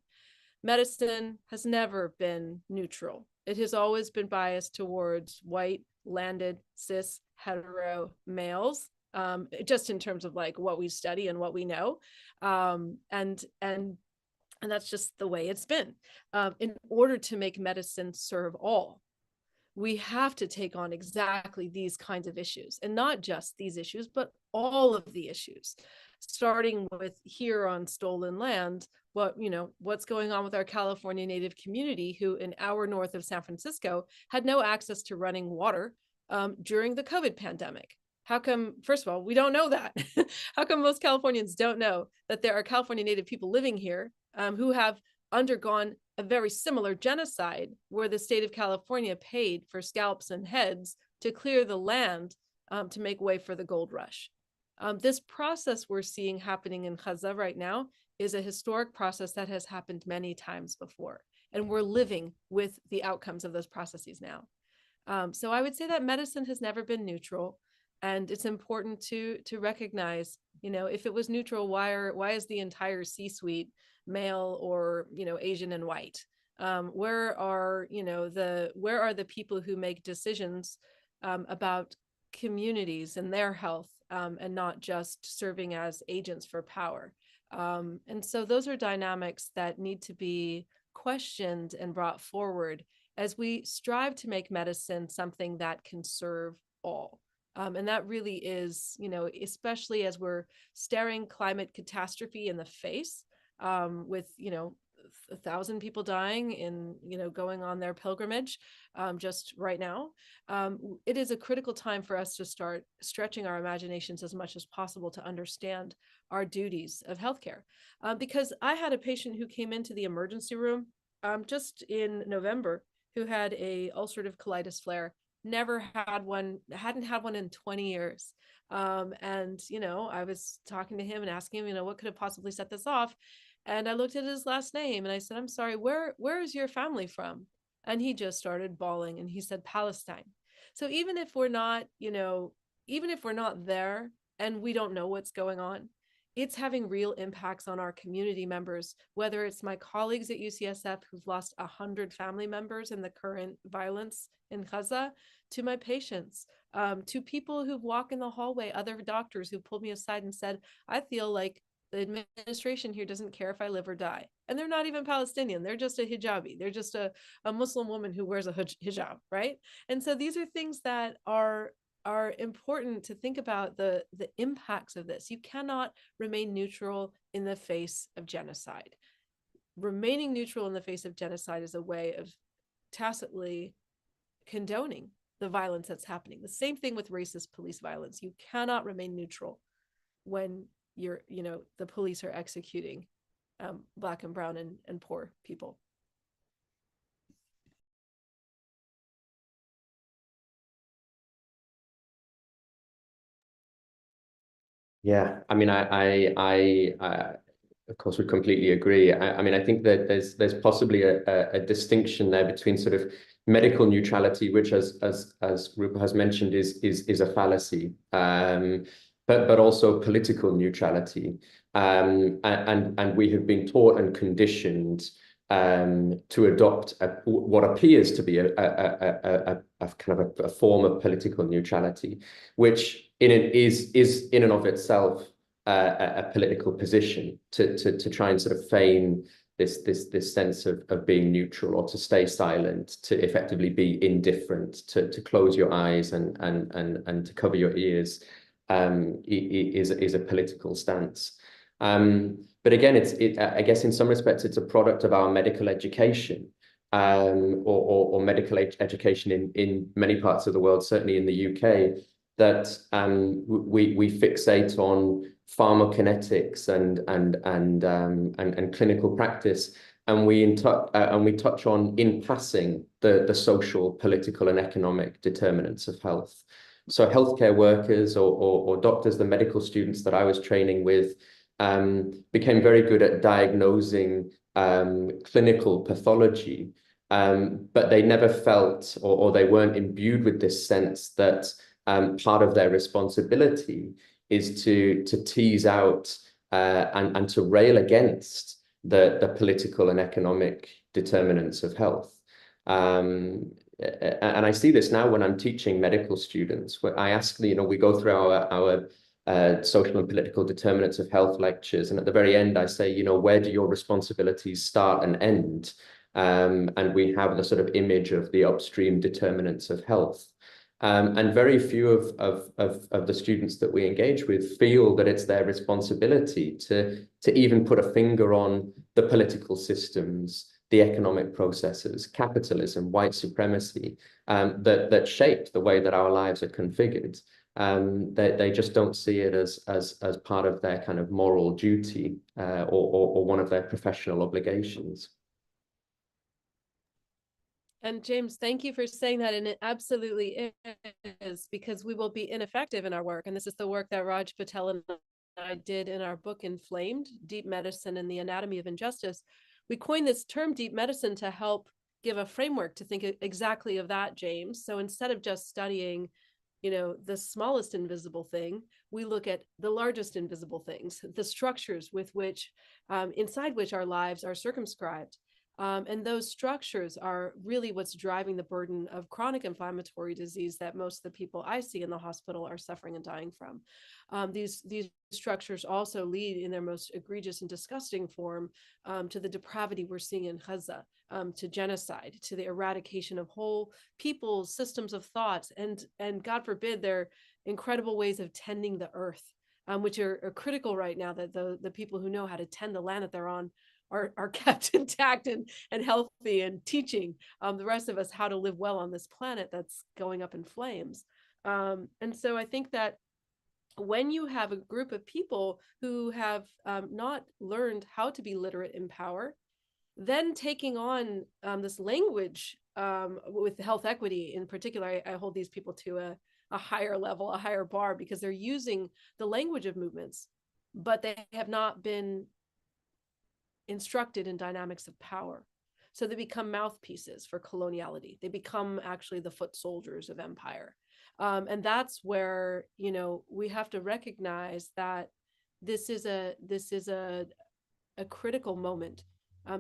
Medicine has never been neutral. It has always been biased towards white, landed, cis, hetero males, just in terms of like what we study and what we know. And that's just the way it's been. In order to make medicine serve all, we have to take on exactly these kinds of issues, and not just these issues, but all of the issues, starting with here on stolen land. What's going on with our California Native community, who an hour north of San Francisco had no access to running water during the COVID pandemic. How come, first of all, we don't know that? How come most Californians don't know that there are California Native people living here who have undergone a very similar genocide, where the state of California paid for scalps and heads to clear the land to make way for the gold rush? This process we're seeing happening in Gaza right now is a historic process that has happened many times before, and we're living with the outcomes of those processes now. So I would say that medicine has never been neutral, and it's important to recognize, if it was neutral, why is the entire C-suite male or Asian and white? Where are the people who make decisions about communities and their health, and not just serving as agents for power? And so those are dynamics that need to be questioned and brought forward as we strive to make medicine something that can serve all. And that really is, especially as we're staring climate catastrophe in the face, with 1,000 people dying in, going on their pilgrimage just right now. It is a critical time for us to start stretching our imaginations as much as possible to understand our duties of healthcare. Because I had a patient who came into the emergency room just in November who had a ulcerative colitis flare. Never had one, hadn't had one in 20 years. And, I was talking to him and asking him, what could have possibly set this off? And I looked at his last name and I said, I'm sorry, where is your family from? And he just started bawling and he said, Palestine. So even if we're not, there and we don't know what's going on, it's having real impacts on our community members, whether it's my colleagues at UCSF who've lost 100 family members in the current violence in Gaza, to my patients, to people who walk in the hallway, other doctors who pulled me aside and said, I feel like the administration here doesn't care if I live or die. And they're not even Palestinian. They're just a hijabi. They're just a Muslim woman who wears a hijab, right? And so these are things that are important to think about, the impacts of this. You cannot remain neutral in the face of genocide. Remaining neutral in the face of genocide is a way of tacitly condoning the violence that's happening. The same thing with racist police violence. You cannot remain neutral when the police are executing Black and brown and poor people. Yeah, I mean, I of course would completely agree. I mean, I think that there's possibly a distinction there between sort of medical neutrality, which, as Rupa has mentioned, is a fallacy, but also political neutrality, and we have been taught and conditioned to adopt what appears to be a kind of a form of political neutrality, which is in and of itself a political position to try and sort of feign this sense of being neutral, or to stay silent, to effectively be indifferent, to close your eyes and to cover your ears, is a political stance. But again, I guess in some respects, it's a product of our medical education, or medical education in many parts of the world, certainly in the UK, that we fixate on pharmacokinetics and clinical practice, and we touch on in passing the social, political, and economic determinants of health. So healthcare workers or doctors, the medical students that I was training with, became very good at diagnosing clinical pathology, but they never felt or they weren't imbued with this sense that part of their responsibility is to tease out and to rail against the political and economic determinants of health. And I see this now when I'm teaching medical students, where I ask, we go through our social and political determinants of health lectures, and at the very end I say, where do your responsibilities start and end? And we have the sort of image of the upstream determinants of health. And very few of the students that we engage with feel that it's their responsibility to even put a finger on the political systems, the economic processes, capitalism, white supremacy, that shape the way that our lives are configured. They just don't see it as part of their kind of moral duty, or one of their professional obligations. And James, thank you for saying that. And it absolutely is, because we will be ineffective in our work. And this is the work that Raj Patel and I did in our book, Inflamed, Deep Medicine and the Anatomy of Injustice. We coined this term deep medicine to help give a framework to think exactly of that, James. So instead of just studying, the smallest invisible thing, we look at the largest invisible things, the structures with which, inside which our lives are circumscribed. And those structures are really what's driving the burden of chronic inflammatory disease that most of the people I see in the hospital are suffering and dying from. These structures also lead in their most egregious and disgusting form to the depravity we're seeing in Gaza, to genocide, to the eradication of whole people's systems of thought, and God forbid, their incredible ways of tending the earth, which are critical right now, that the people who know how to tend the land that they're on are kept intact and healthy, and teaching the rest of us how to live well on this planet that's going up in flames. And so I think that when you have a group of people who have not learned how to be literate in power, then taking on this language with health equity in particular, I hold these people to a higher level, a higher bar, because they're using the language of movements, but they have not been instructed in dynamics of power. So they become mouthpieces for coloniality. They become actually the foot soldiers of empire. And that's where, we have to recognize that this is a critical moment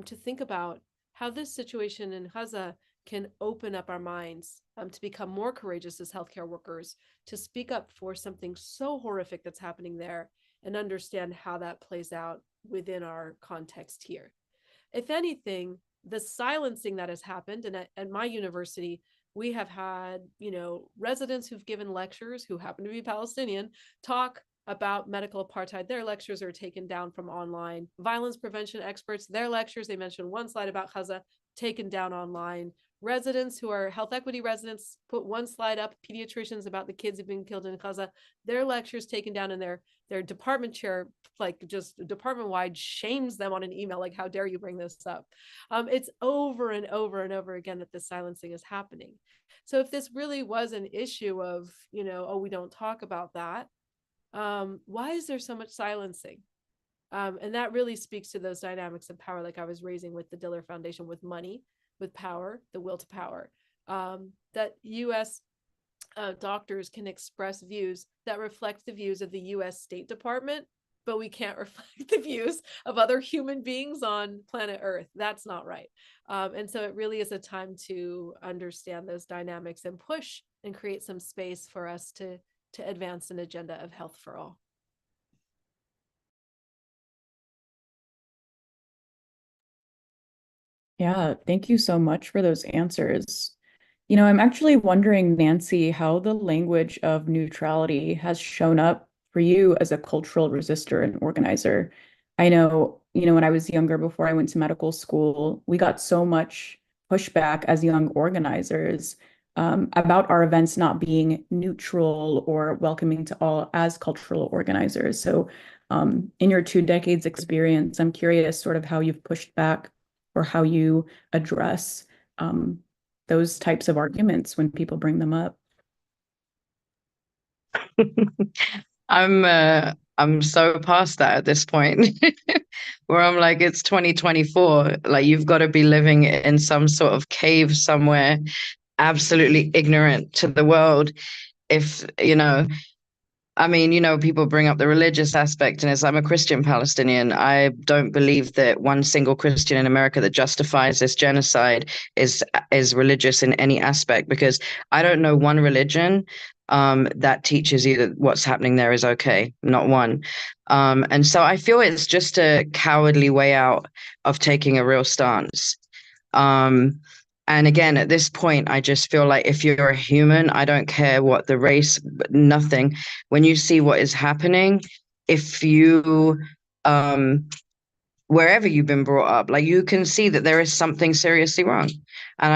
to think about how this situation in Gaza can open up our minds to become more courageous as healthcare workers, to speak up for something so horrific that's happening there, and understand how that plays out within our context here. If anything, the silencing that has happened, and at my university, we have had, residents who've given lectures who happen to be Palestinian talk about medical apartheid. Their lectures are taken down from online. Violence prevention experts, their lectures, they mentioned one slide about Gaza, taken down online. Residents who are health equity residents put one slide up, pediatricians, about the kids who've been killed in Gaza, their lectures taken down, and their department chair, like just department-wide, shames them on an email, like, how dare you bring this up? It's over and over and over again that this silencing is happening. So if this really was an issue of, oh, we don't talk about that, why is there so much silencing? And that really speaks to those dynamics of power, like I was raising with the Diller Foundation, with money, with power, the will to power, that U.S. Doctors can express views that reflect the views of the U.S. State Department, but we can't reflect the views of other human beings on planet Earth. That's not right. And so it really is a time to understand those dynamics and push and create some space for us to advance an agenda of health for all. Yeah, thank you so much for those answers. I'm actually wondering, Nancy, how the language of neutrality has shown up for you as a cultural resistor and organizer. I know, when I was younger, before I went to medical school, we got so much pushback as young organizers about our events not being neutral or welcoming to all as cultural organizers. So in your 2 decades experience, I'm curious sort of how you've pushed back or how you address those types of arguments when people bring them up. I'm so past that at this point, where I'm like, it's 2024. Like, you've got to be living in some sort of cave somewhere, absolutely ignorant to the world. If, I mean, people bring up the religious aspect, and I'm a Christian Palestinian. I don't believe that one single Christian in America that justifies this genocide is religious in any aspect, because I don't know one religion that teaches you that what's happening there is okay, not one. And so I feel it's just a cowardly way out of taking a real stance. And again, at this point, I just feel like if you're a human, I don't care what the race, nothing. When you see what is happening, if you, wherever you've been brought up, like, you can see that there is something seriously wrong. And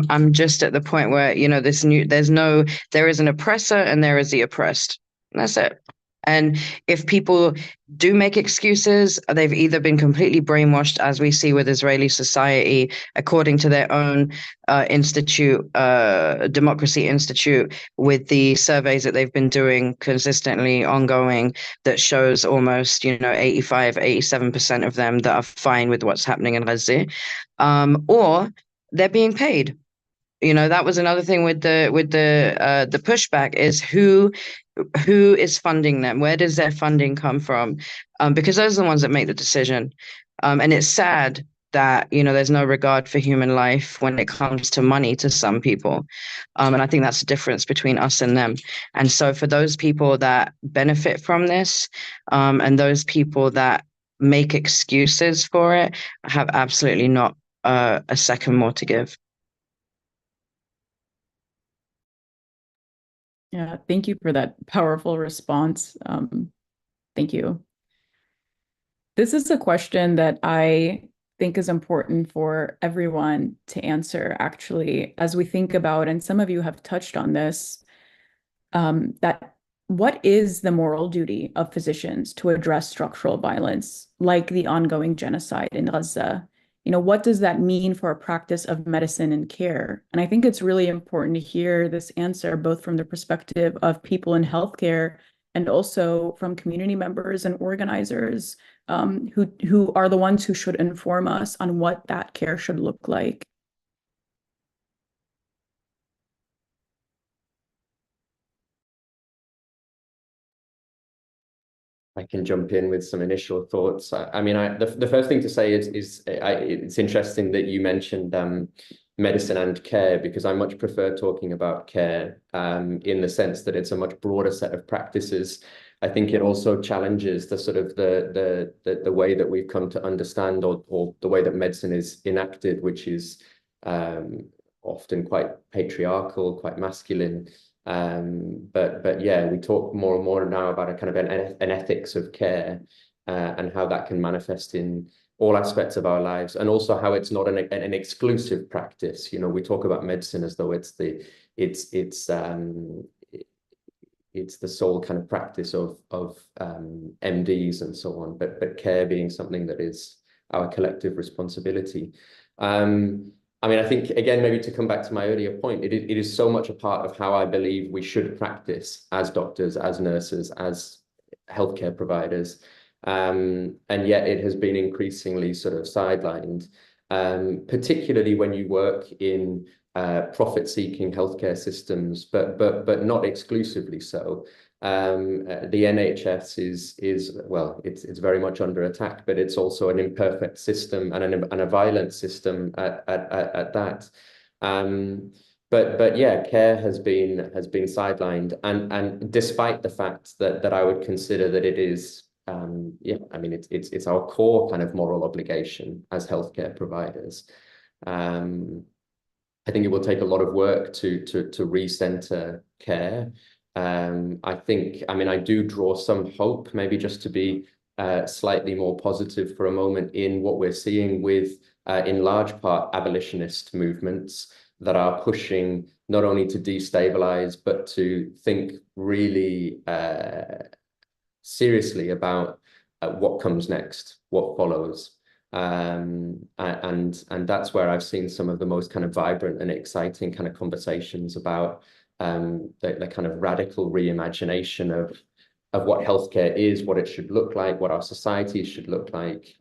I'm just at the point where, there is an oppressor and there is the oppressed. And that's it. And if people do make excuses, they've either been completely brainwashed, as we see with Israeli society, according to their own institute, Democracy Institute, with the surveys that they've been doing consistently ongoing, that shows almost, 85, 87% of them that are fine with what's happening in Gaza, or they're being paid. That was another thing with the pushback, is who is funding them? Where does their funding come from? Because those are the ones that make the decision. And it's sad that, there's no regard for human life when it comes to money to some people. And I think that's the difference between us and them. And so for those people that benefit from this, and those people that make excuses for it, have absolutely not a second more to give. Yeah, thank you for that powerful response. Thank you. This is a question that I think is important for everyone to answer, actually, as we think about, and some of you have touched on this, that what is the moral duty of physicians to address structural violence, like the ongoing genocide in Gaza? What does that mean for a practice of medicine and care? And I think it's really important to hear this answer, both from the perspective of people in healthcare and also from community members and organizers, who are the ones who should inform us on what that care should look like. I can jump in with some initial thoughts. I mean, the first thing to say is it's interesting that you mentioned medicine and care, because I much prefer talking about care in the sense that it's a much broader set of practices. I think it also challenges the sort of the way that we've come to understand, or the way that medicine is enacted, which is often quite patriarchal, quite masculine. But yeah, we talk more and more now about a kind of an ethics of care, and how that can manifest in all aspects of our lives, and also how it's not an exclusive practice. We talk about medicine as though it's the sole kind of practice of MDs and so on, but care being something that is our collective responsibility. I mean, I think, again, maybe to come back to my earlier point, it is so much a part of how I believe we should practice as doctors, as nurses, as healthcare providers. And yet it has been increasingly sort of sidelined, particularly when you work in profit-seeking healthcare systems, but not exclusively so. The NHS is well, it's very much under attack, but it's also an imperfect system and a violent system at that. But yeah, care has been sidelined, and despite the fact that I would consider that it is yeah, I mean, it's our core kind of moral obligation as healthcare providers. I think it will take a lot of work to recenter care. I think, I mean, I do draw some hope, maybe just to be slightly more positive for a moment in what we're seeing with, in large part, abolitionist movements that are pushing not only to destabilize, but to think really seriously about what comes next, what follows. And that's where I've seen some of the most kind of vibrant and exciting kind of conversations about the kind of radical reimagination of what healthcare is, what it should look like, what our society should look like.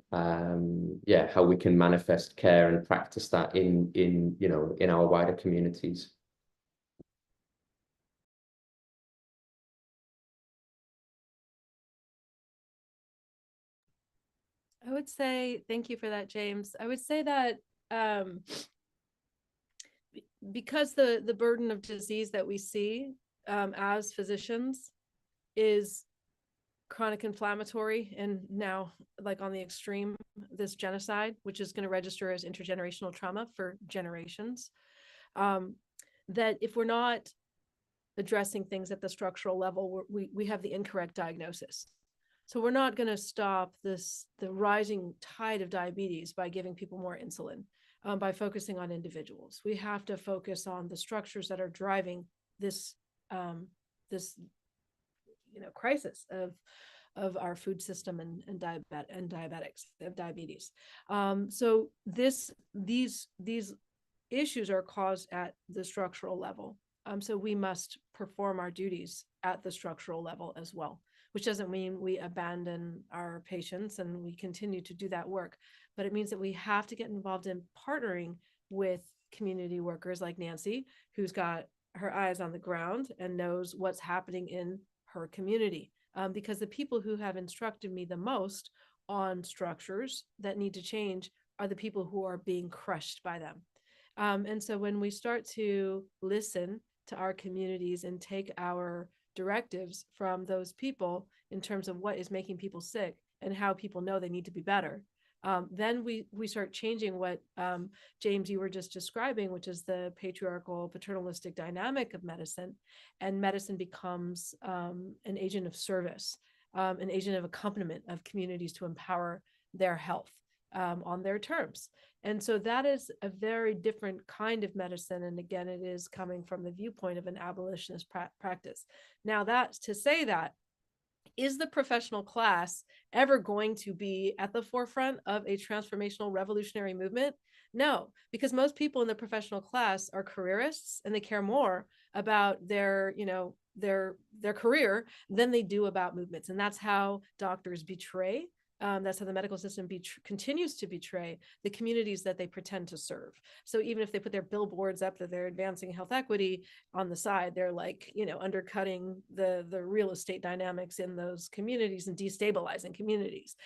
Yeah, how we can manifest care and practice that in our wider communities. I would say, thank you for that, James. I would say that because the burden of disease that we see as physicians is chronic inflammatory, and now, like on the extreme, this genocide, which is going to register as intergenerational trauma for generations, that if we're not addressing things at the structural level, we have the incorrect diagnosis. So we're not going to stop the rising tide of diabetes by giving people more insulin, by focusing on individuals. We have to focus on the structures that are driving this crisis of our food system and diabetics, of diabetes. So these issues are caused at the structural level. So we must perform our duties at the structural level as well, which doesn't mean we abandon our patients and we continue to do that work, but it means that we have to get involved in partnering with community workers like Nancy, who's got her eyes on the ground and knows what's happening in her community. Because the people who have instructed me the most on structures that need to change are the people who are being crushed by them. And so when we start to listen to our communities and take our directives from those people in terms of what is making people sick and how people know they need to be better, then we start changing what, James, you were just describing, which is the patriarchal paternalistic dynamic of medicine, and medicine becomes an agent of service, an agent of accompaniment of communities to empower their health on their terms. And so that is a very different kind of medicine. And again, it is coming from the viewpoint of an abolitionist practice. Now, that's to say that, is the professional class ever going to be at the forefront of a transformational revolutionary movement? No, because most people in the professional class are careerists and they care more about their career than they do about movements. And that's how doctors betray. That's how the medical system continues to betray the communities that they pretend to serve. So even if they put their billboards up that they're advancing health equity, on the side, they're like, undercutting the real estate dynamics in those communities and destabilizing communities.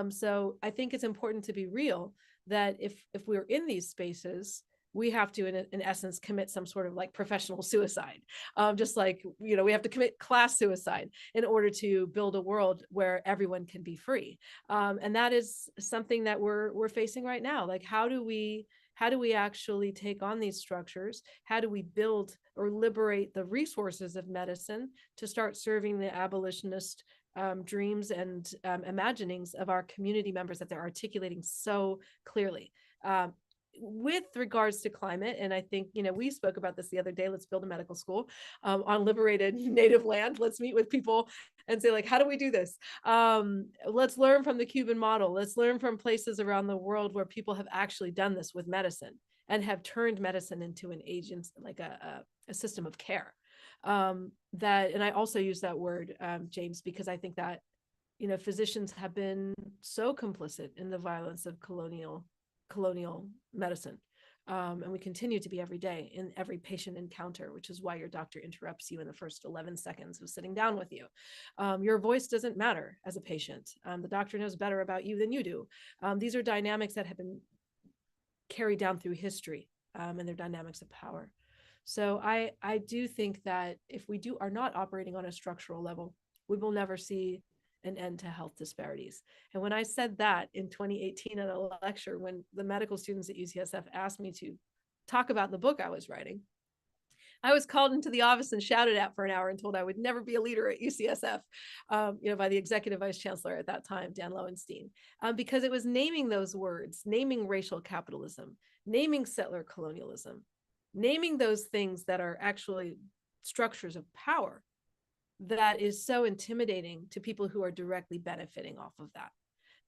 So I think it's important to be real that if we're in these spaces, we have to, in essence, commit some sort of like professional suicide, just like, we have to commit class suicide in order to build a world where everyone can be free. And that is something that we're facing right now. Like, how do we actually take on these structures? How do we build or liberate the resources of medicine to start serving the abolitionist dreams and imaginings of our community members that they're articulating so clearly? With regards to climate, and I think, we spoke about this the other day, let's build a medical school on liberated native land. Let's meet with people and say, like, how do we do this? Let's learn from the Cuban model. Let's learn from places around the world where people have actually done this with medicine and have turned medicine into an agent, like a system of care. And I also use that word, James, because I think that, physicians have been so complicit in the violence of colonial medicine. And we continue to be every day in every patient encounter, which is why your doctor interrupts you in the first 11 seconds of sitting down with you. Your voice doesn't matter as a patient. The doctor knows better about you than you do. These are dynamics that have been carried down through history, and they're dynamics of power. So I do think that if we are not operating on a structural level, we will never see an end to health disparities. And when I said that in 2018 at a lecture, when the medical students at UCSF asked me to talk about the book I was writing, I was called into the office and shouted at for an hour and told I would never be a leader at UCSF, by the executive vice chancellor at that time, Dan Lowenstein, because it was naming those words, naming racial capitalism, naming settler colonialism, naming those things that are actually structures of power that is so intimidating to people who are directly benefiting off of that.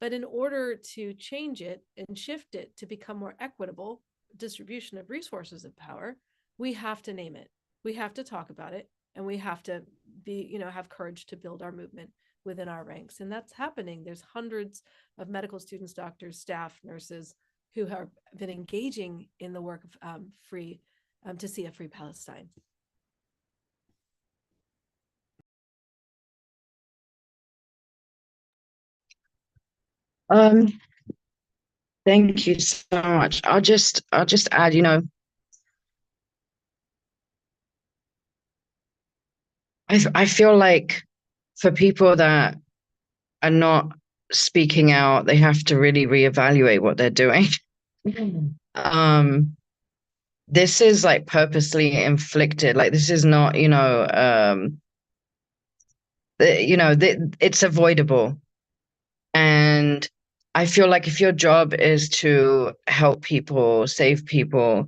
But in order to change it and shift it to become more equitable distribution of resources of power, we have to name it. We have to talk about it, and we have to be, have courage to build our movement within our ranks. And that's happening. There's hundreds of medical students, doctors, staff, nurses who have been engaging in the work of to see a free Palestine. Thank you so much. I'll just add, I feel like for people that are not speaking out, they have to really reevaluate what they're doing. This is like purposely inflicted. Like, this is not, it's avoidable. And I feel like if your job is to help people, save people,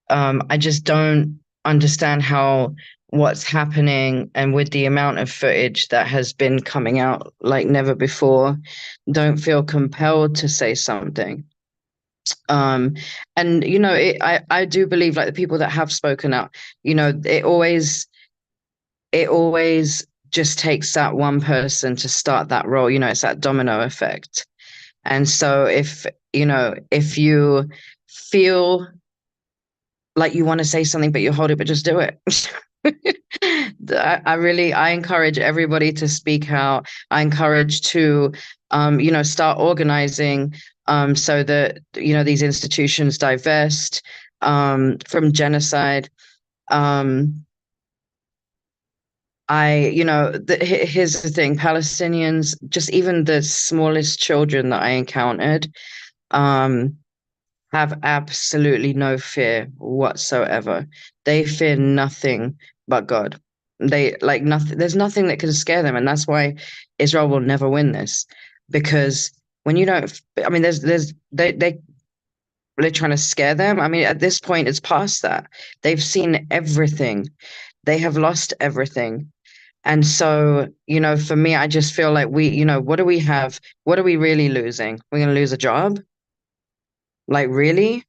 I just don't understand how what's happening, and with the amount of footage that has been coming out like never before, don't feel compelled to say something. And I do believe, like, the people that have spoken out, it always just takes that one person to start that role. It's that domino effect. And so if you feel like you want to say something but you hold it, but just do it. I encourage everybody to speak out. I encourage to start organizing so that these institutions divest from genocide. Here's the thing: Palestinians, just even the smallest children that I encountered, have absolutely no fear whatsoever. They fear nothing but God. They like nothing. There's nothing that can scare them, and that's why Israel will never win this. Because when you don't, I mean, they're trying to scare them. I mean, at this point, it's past that. They've seen everything. They have lost everything. And so, for me, I just feel like what do we have? What are we really losing? We're going to lose a job? Like, really?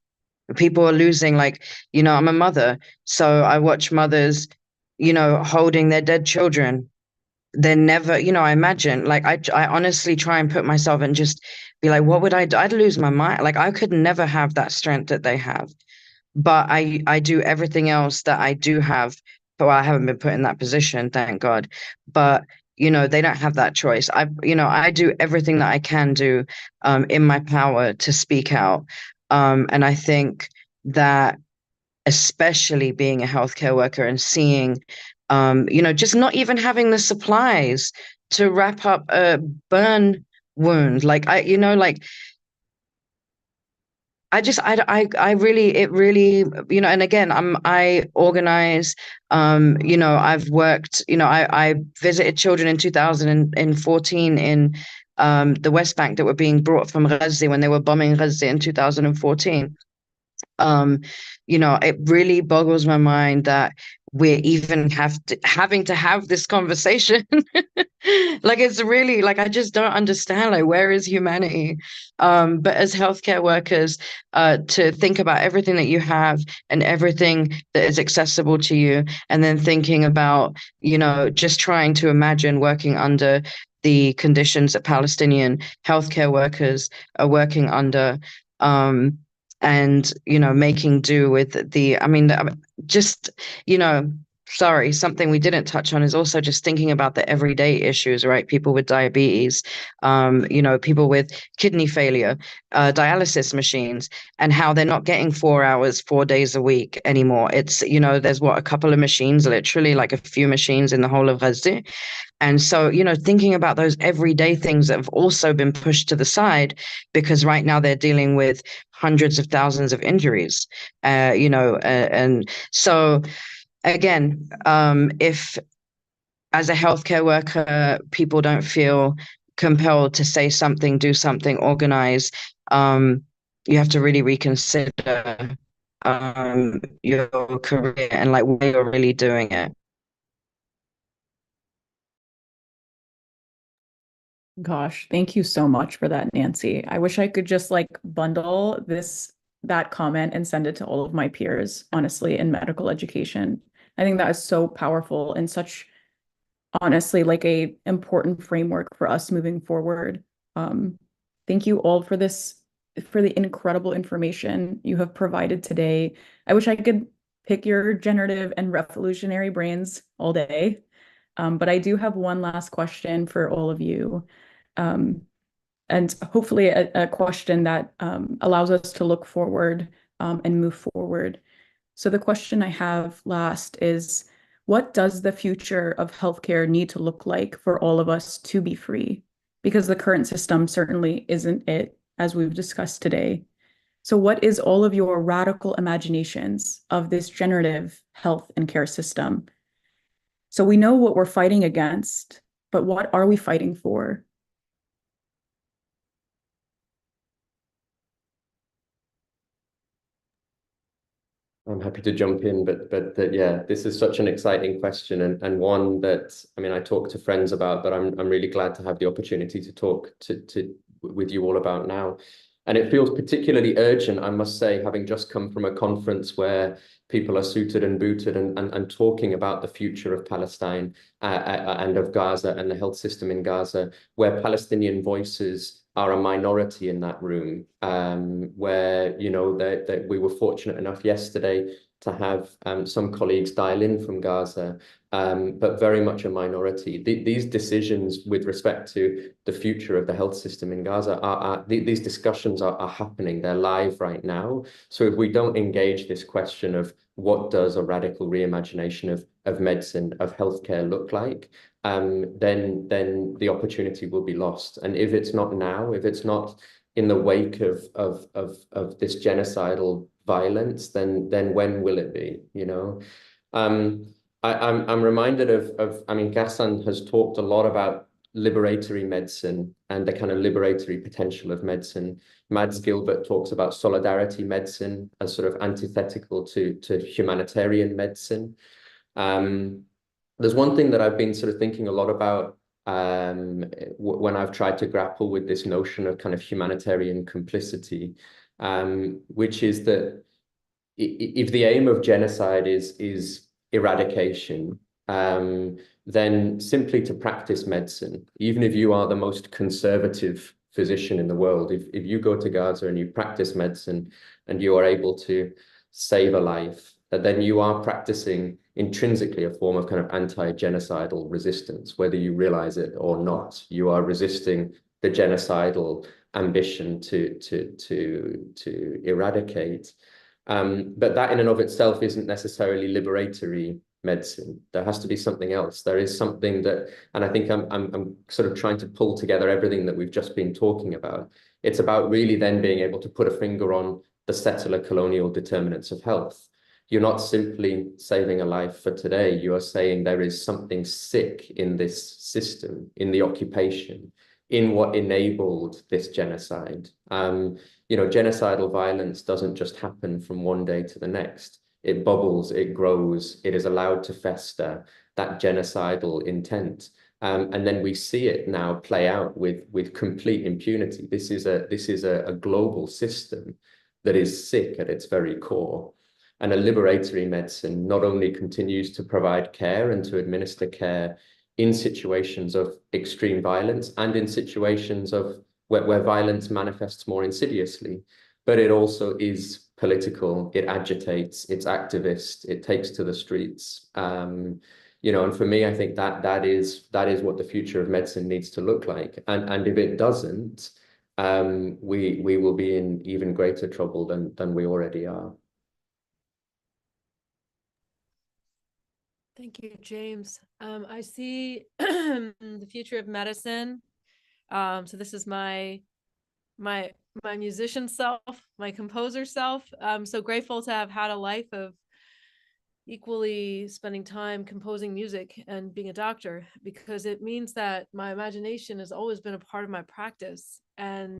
People are losing, like, I'm a mother, so I watch mothers, holding their dead children. They're never, I imagine, like, I honestly try and put myself and just be like, what would I do? I'd lose my mind. Like, I could never have that strength that they have. But I do everything else that I do have. But I haven't been put in that position, thank God. But they don't have that choice. I do everything that I can do in my power to speak out. And I think that, especially being a healthcare worker and seeing, just not even having the supplies to wrap up a burn wound, I really, and again, I organize, I've worked, I visited children in 2014 in the West Bank that were being brought from Gaza when they were bombing Gaza in 2014. It really boggles my mind that we're even having to have this conversation. Like, it's really, like, I just don't understand, like, where is humanity? But as healthcare workers, to think about everything that you have and everything that is accessible to you, and then thinking about, just trying to imagine working under the conditions that Palestinian healthcare workers are working under, and making do with sorry, something we didn't touch on is also just thinking about the everyday issues, right? People with diabetes, people with kidney failure, dialysis machines, and how they're not getting 4 hours 4 days a week anymore. It's there's a couple of machines, literally like a few machines in the whole of Gaza. And so, thinking about those everyday things that have also been pushed to the side, because right now they're dealing with hundreds of thousands of injuries, and so again, if as a healthcare worker, people don't feel compelled to say something, do something, organize, you have to really reconsider your career and like where you're really doing it. Gosh, thank you so much for that, Nancy. I wish I could just like bundle that comment and send it to all of my peers, honestly, in medical education. I think that is so powerful and such honestly like a important framework for us moving forward. Thank you all for the incredible information you have provided today. I wish I could pick your generative and revolutionary brains all day. But I do have one last question for all of you. And hopefully a question that allows us to look forward and move forward. So the question I have last is, what does the future of healthcare need to look like for all of us to be free? Because the current system certainly isn't it, as we've discussed today. So what is all of your radical imaginations of this generative health and care system? So we know what we're fighting against, but what are we fighting for? I'm happy to jump in, but yeah, this is such an exciting question and one that I mean I talk to friends about, but I'm really glad to have the opportunity to talk to with you all about now. And it feels particularly urgent, I must say, having just come from a conference where people are suited and booted and talking about the future of Palestine and of Gaza and the health system in Gaza, where Palestinian voices are a minority in that room, where, you know, that we were fortunate enough yesterday to have some colleagues dial in from Gaza, but very much a minority. These decisions with respect to the future of the health system in Gaza these discussions are happening. They're live right now. So if we don't engage this question of what does a radical reimagination of medicine, of healthcare look like, then the opportunity will be lost. And if it's not now, if it's not in the wake of this genocidal violence, then when will it be? You know, I'm reminded of I mean, Gassan has talked a lot about liberatory medicine and the kind of liberatory potential of medicine. Mads Gilbert talks about solidarity medicine as sort of antithetical to humanitarian medicine. There's one thing that I've been sort of thinking a lot about when I've tried to grapple with this notion of kind of humanitarian complicity, which is that if the aim of genocide is eradication, then simply to practice medicine, even if you are the most conservative physician in the world, if you go to Gaza and you practice medicine and you are able to save a life, then you are practicing intrinsically a form of kind of anti-genocidal resistance, whether you realize it or not. You are resisting the genocidal ambition to eradicate. But that in and of itself isn't necessarily liberatory medicine. There has to be something else. There is something that, and I think I'm sort of trying to pull together everything that we've just been talking about. It's about really then being able to put a finger on the settler colonial determinants of health. You're not simply saving a life for today. You are saying there is something sick in this system, in the occupation, in what enabled this genocide. You know, genocidal violence doesn't just happen from one day to the next. It bubbles, it grows, it is allowed to fester, that genocidal intent. And then we see it now play out with complete impunity. This is a global system that is sick at its very core. And a liberatory medicine not only continues to provide care and to administer care in situations of extreme violence and in situations of where violence manifests more insidiously, but it also is political, it agitates, it's activist, it takes to the streets. You know, and for me, I think that is what the future of medicine needs to look like. And if it doesn't, we will be in even greater trouble than we already are. Thank you, James. I see the future of medicine. So this is my musician self, my composer self. I'm so grateful to have had a life of equally spending time composing music and being a doctor, because it means that my imagination has always been a part of my practice. And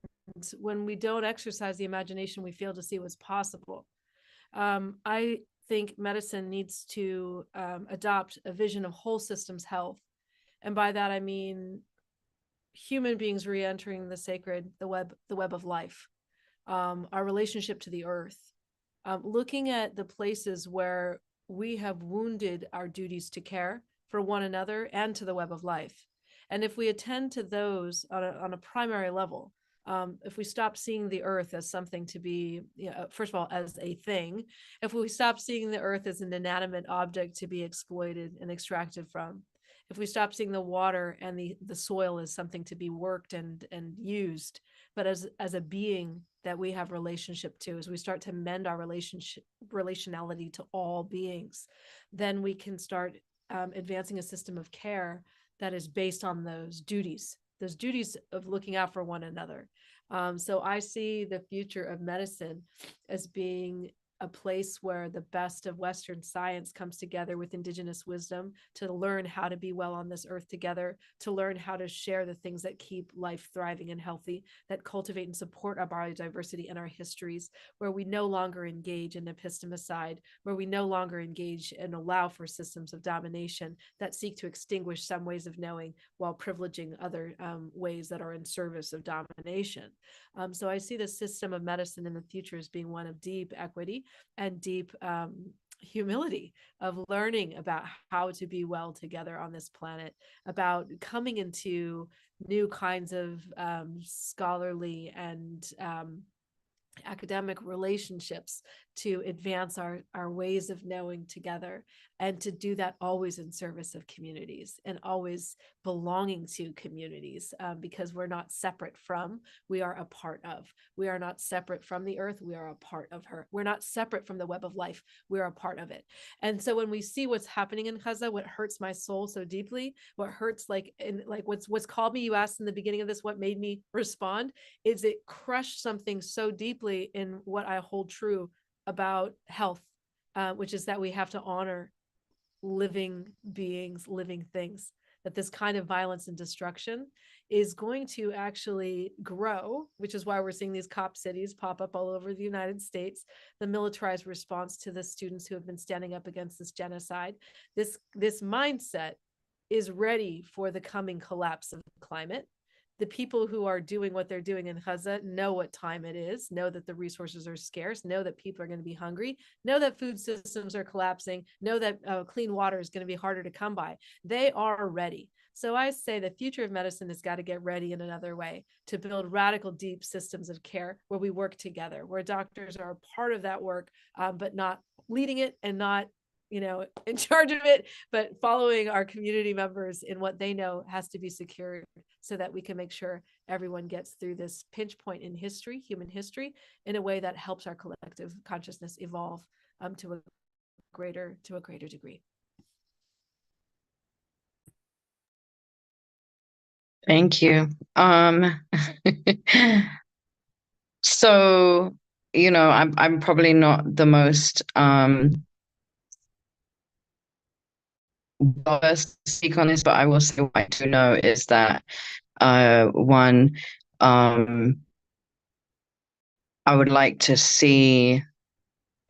when we don't exercise the imagination, we fail to see what's possible. I think medicine needs to adopt a vision of whole systems health. And by that, I mean human beings re-entering the sacred, the web of life, our relationship to the earth, looking at the places where we have wounded our duties to care for one another and to the web of life. And if we attend to those on a primary level, if we stop seeing the earth as something to be, first of all, as a thing, if we stop seeing the earth as an inanimate object to be exploited and extracted from, if we stop seeing the water and the soil as something to be worked and used, but as a being that we have relationship to, as we start to mend our relationality to all beings, then we can start advancing a system of care that is based on those duties of looking out for one another. So I see the future of medicine as being a place where the best of Western science comes together with indigenous wisdom to learn how to be well on this earth together, to learn how to share the things that keep life thriving and healthy, that cultivate and support our biodiversity and our histories, where we no longer engage in epistemicide, where we no longer engage and allow for systems of domination that seek to extinguish some ways of knowing while privileging other ways that are in service of domination. So I see the system of medicine in the future as being one of deep equity and deep humility, of learning about how to be well together on this planet, about coming into new kinds of scholarly and academic relationships to advance our ways of knowing together, and to do that always in service of communities and always belonging to communities, because we're not separate from, we are a part of. We are not separate from the earth, we are a part of her. We're not separate from the web of life, we're a part of it. And so when we see what's happening in Gaza, what hurts my soul so deeply, what hurts what's called me, you asked in the beginning of this, what made me respond, is it crushed something so deeply in what I hold true about health, which is that we have to honor living beings, living things, that this kind of violence and destruction is going to actually grow, which is why we're seeing these cop cities pop up all over the United States, the militarized response to the students who have been standing up against this genocide. This mindset is ready for the coming collapse of climate. The people who are doing what they're doing in Gaza know what time it is, know that the resources are scarce, know that people are going to be hungry, know that food systems are collapsing, know that clean water is going to be harder to come by. They are ready. So I say the future of medicine has got to get ready in another way, to build radical, deep systems of care where we work together, where doctors are a part of that work, but not leading it and not in charge of it, but following our community members in what they know has to be secured, so that we can make sure everyone gets through this pinch point in history, human history, in a way that helps our collective consciousness evolve to a greater degree. Thank you. So, I'm probably not the most to speak on this, but I will say what I do know is that one, I would like to see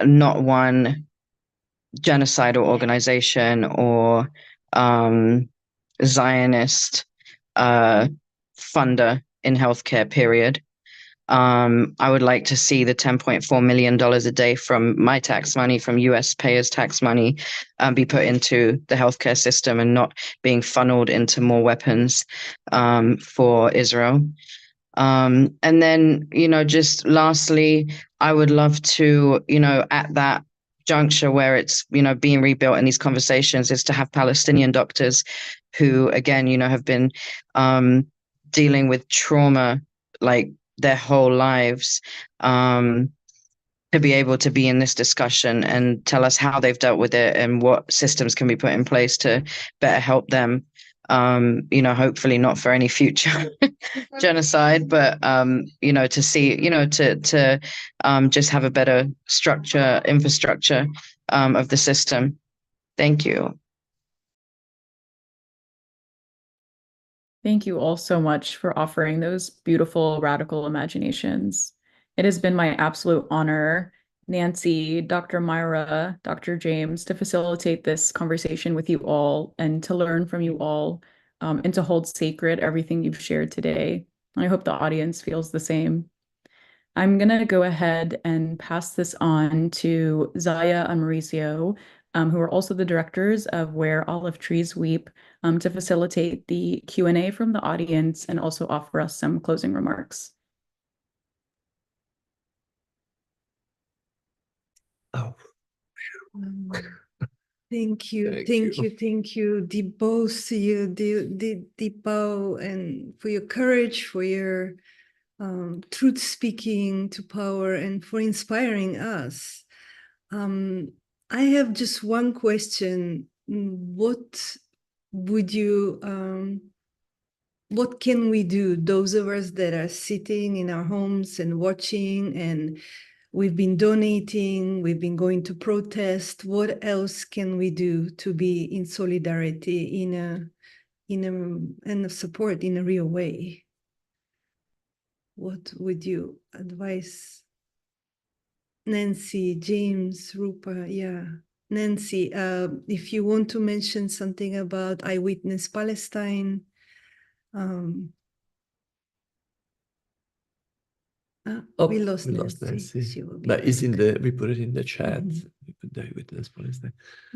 not one genocidal organization or Zionist funder in healthcare, period. I would like to see the $10.4 million a day from my tax money, from US payers' tax money, be put into the healthcare system and not being funneled into more weapons for Israel. And then, just lastly, I would love to, at that juncture where it's, being rebuilt in these conversations, is to have Palestinian doctors who, again, have been dealing with trauma like their whole lives, to be able to be in this discussion and tell us how they've dealt with it and what systems can be put in place to better help them. Hopefully not for any future genocide, but to see, to just have a better infrastructure of the system. Thank you. Thank you all so much for offering those beautiful, radical imaginations. It has been my absolute honor, Nancy, Dr. Myra, Dr. James, to facilitate this conversation with you all and to learn from you all, and to hold sacred everything you've shared today. I hope the audience feels the same. I'm going to go ahead and pass this on to Zaya and Mauricio, who are also the directors of Where Olive Trees Weep, to facilitate the Q&A from the audience and also offer us some closing remarks. Oh, Thank you, thank you, both you, Deepo, and for your courage, for your truth speaking to power, and for inspiring us. I have just one question. What would you, what can we do, those of us that are sitting in our homes and watching, and we've been donating, we've been going to protest, what else can we do to be in solidarity, and support in a real way? What would you advise? Nancy, James, Rupa, yeah. Nancy, if you want to mention something about Eyewitness Palestine. We lost Nancy. She will be but it's in back. we put it in the chat. We put the Eyewitness Palestine.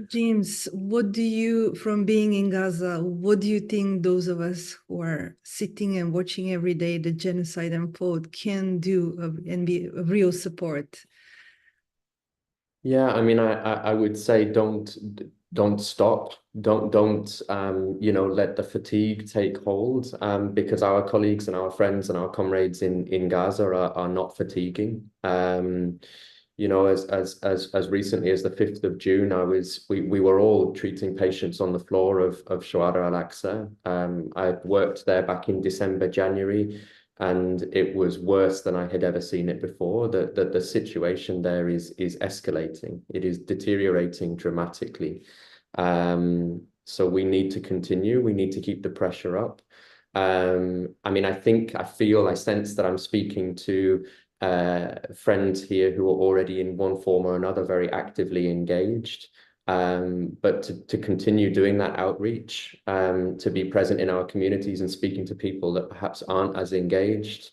James, what do you, from being in Gaza, what do you think those of us who are sitting and watching every day the genocide unfold can do and be of real support? Yeah, I mean, I would say don't stop, don't you know, let the fatigue take hold, because our colleagues and our friends and our comrades in Gaza are not fatiguing. You know, as recently as the 5th of June, we were all treating patients on the floor of Shuhada al-Aqsa. I worked there back in December, January, and it was worse than I had ever seen it before. The situation there is escalating. It is deteriorating dramatically. So we need to continue. We need to keep the pressure up. I mean, I sense that I'm speaking to friends here who are already in one form or another very actively engaged. But to continue doing that outreach, to be present in our communities and speaking to people that perhaps aren't as engaged,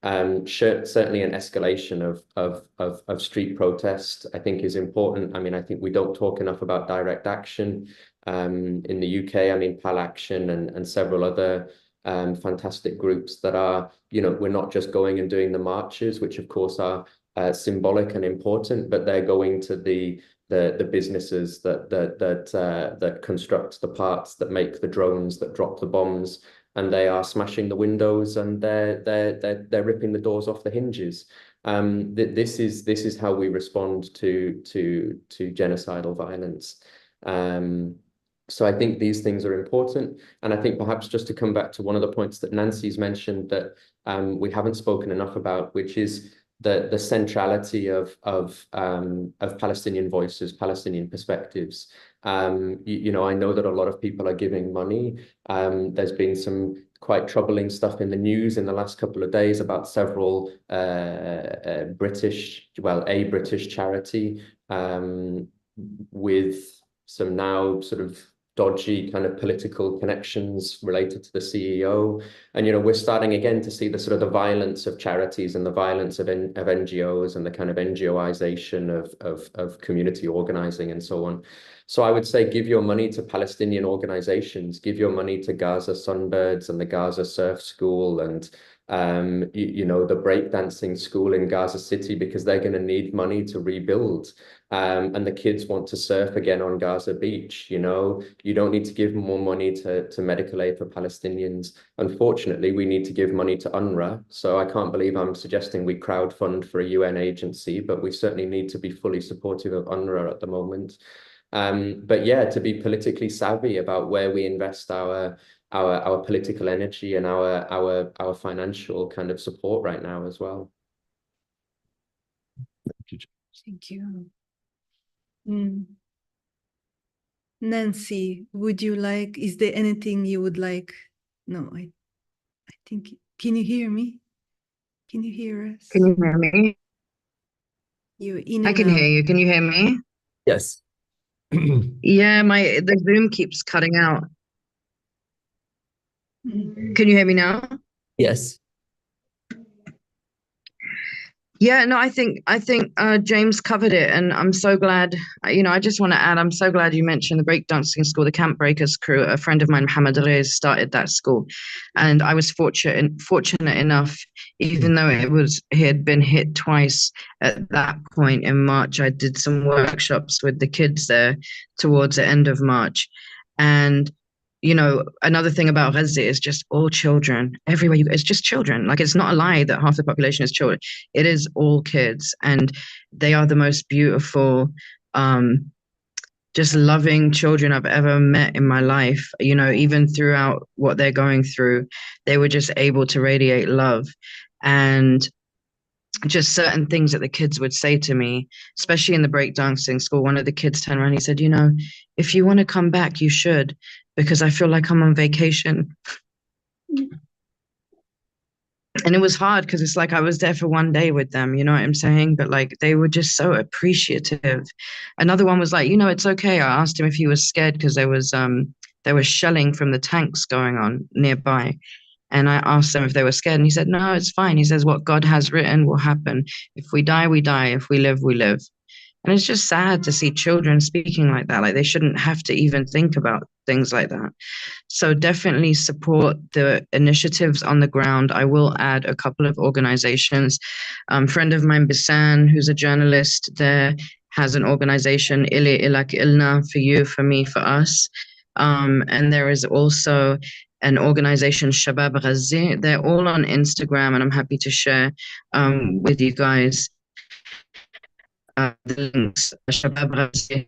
certainly an escalation of street protest, I think, is important. I mean, I think we don't talk enough about direct action. In the UK, I mean, Pal Action and several other fantastic groups that are, you know, we're not just going and doing the marches, which of course are symbolic and important, but they're going to the businesses that construct the parts, that make the drones, that drop the bombs, and they are smashing the windows and they're ripping the doors off the hinges. This is how we respond to genocidal violence. So I think these things are important, and I think perhaps just to come back to one of the points that Nancy's mentioned that we haven't spoken enough about, which is the centrality of Palestinian voices, Palestinian perspectives. You know, I know that a lot of people are giving money. There's been some quite troubling stuff in the news in the last couple of days about several a British charity with some now sort of dodgy kind of political connections related to the CEO. And, you know, we're starting again to see the sort of the violence of charities and the violence of NGOs and the kind of NGOization of community organizing and so on. So I would say give your money to Palestinian organizations, give your money to Gaza Sunbirds and the Gaza Surf School and you know, the breakdancing school in Gaza City, because they're going to need money to rebuild. And the kids want to surf again on Gaza Beach. You know, you don't need to give more money to medical aid for Palestinians. Unfortunately, we need to give money to UNRWA. So I can't believe I'm suggesting we crowdfund for a UN agency, but we certainly need to be fully supportive of UNRWA at the moment. But yeah, to be politically savvy about where we invest our political energy and our financial kind of support right now as well. Thank you. Nancy, would you like, is there anything you would like? No, I think, can you hear me? Can you hear us? Can you hear me? You're in I and can hear out. you. Can you hear me? Yes. Yeah, the Zoom keeps cutting out. Mhm. Can you hear me now? Yes. Yeah, no, I think James covered it, and I'm so glad. I just want to add, I'm so glad you mentioned the breakdancing school, the Camp Breakers crew. A friend of mine, Mohammad, started that school, and I was fortunate enough, even though he had been hit twice at that point in March. I did some workshops with the kids there towards the end of March, and another thing about Gaza is just all children. Everywhere you go, it's just children. Like, it's not a lie that half the population is children. It is all kids, and they are the most beautiful, just loving children I've ever met in my life. Even throughout what they're going through, they were just able to radiate love. And just certain things that the kids would say to me, especially in the breakdancing school. One of the kids turned around, he said, if you want to come back, you should, because I feel like I'm on vacation. And it was hard because it's like I was there for one day with them, you know what I'm saying? But like, they were just so appreciative. Another one was like, it's okay. I asked him if he was scared because there was shelling from the tanks going on nearby. And I asked them if they were scared, and he said, no, it's fine. He says, what God has written will happen. If we die, we die. If we live, we live. And it's just sad to see children speaking like that. Like, they shouldn't have to even think about things like that. So definitely support the initiatives on the ground. I will add a couple of organizations. Friend of mine, Bisan, who's a journalist there, has an organization, Ili Ilak Ilna, for you, for me, for us. And there is also an organization, Shabab Ghazi. They're all on Instagram, and I'm happy to share with you guys the links. Shabab Ghazi.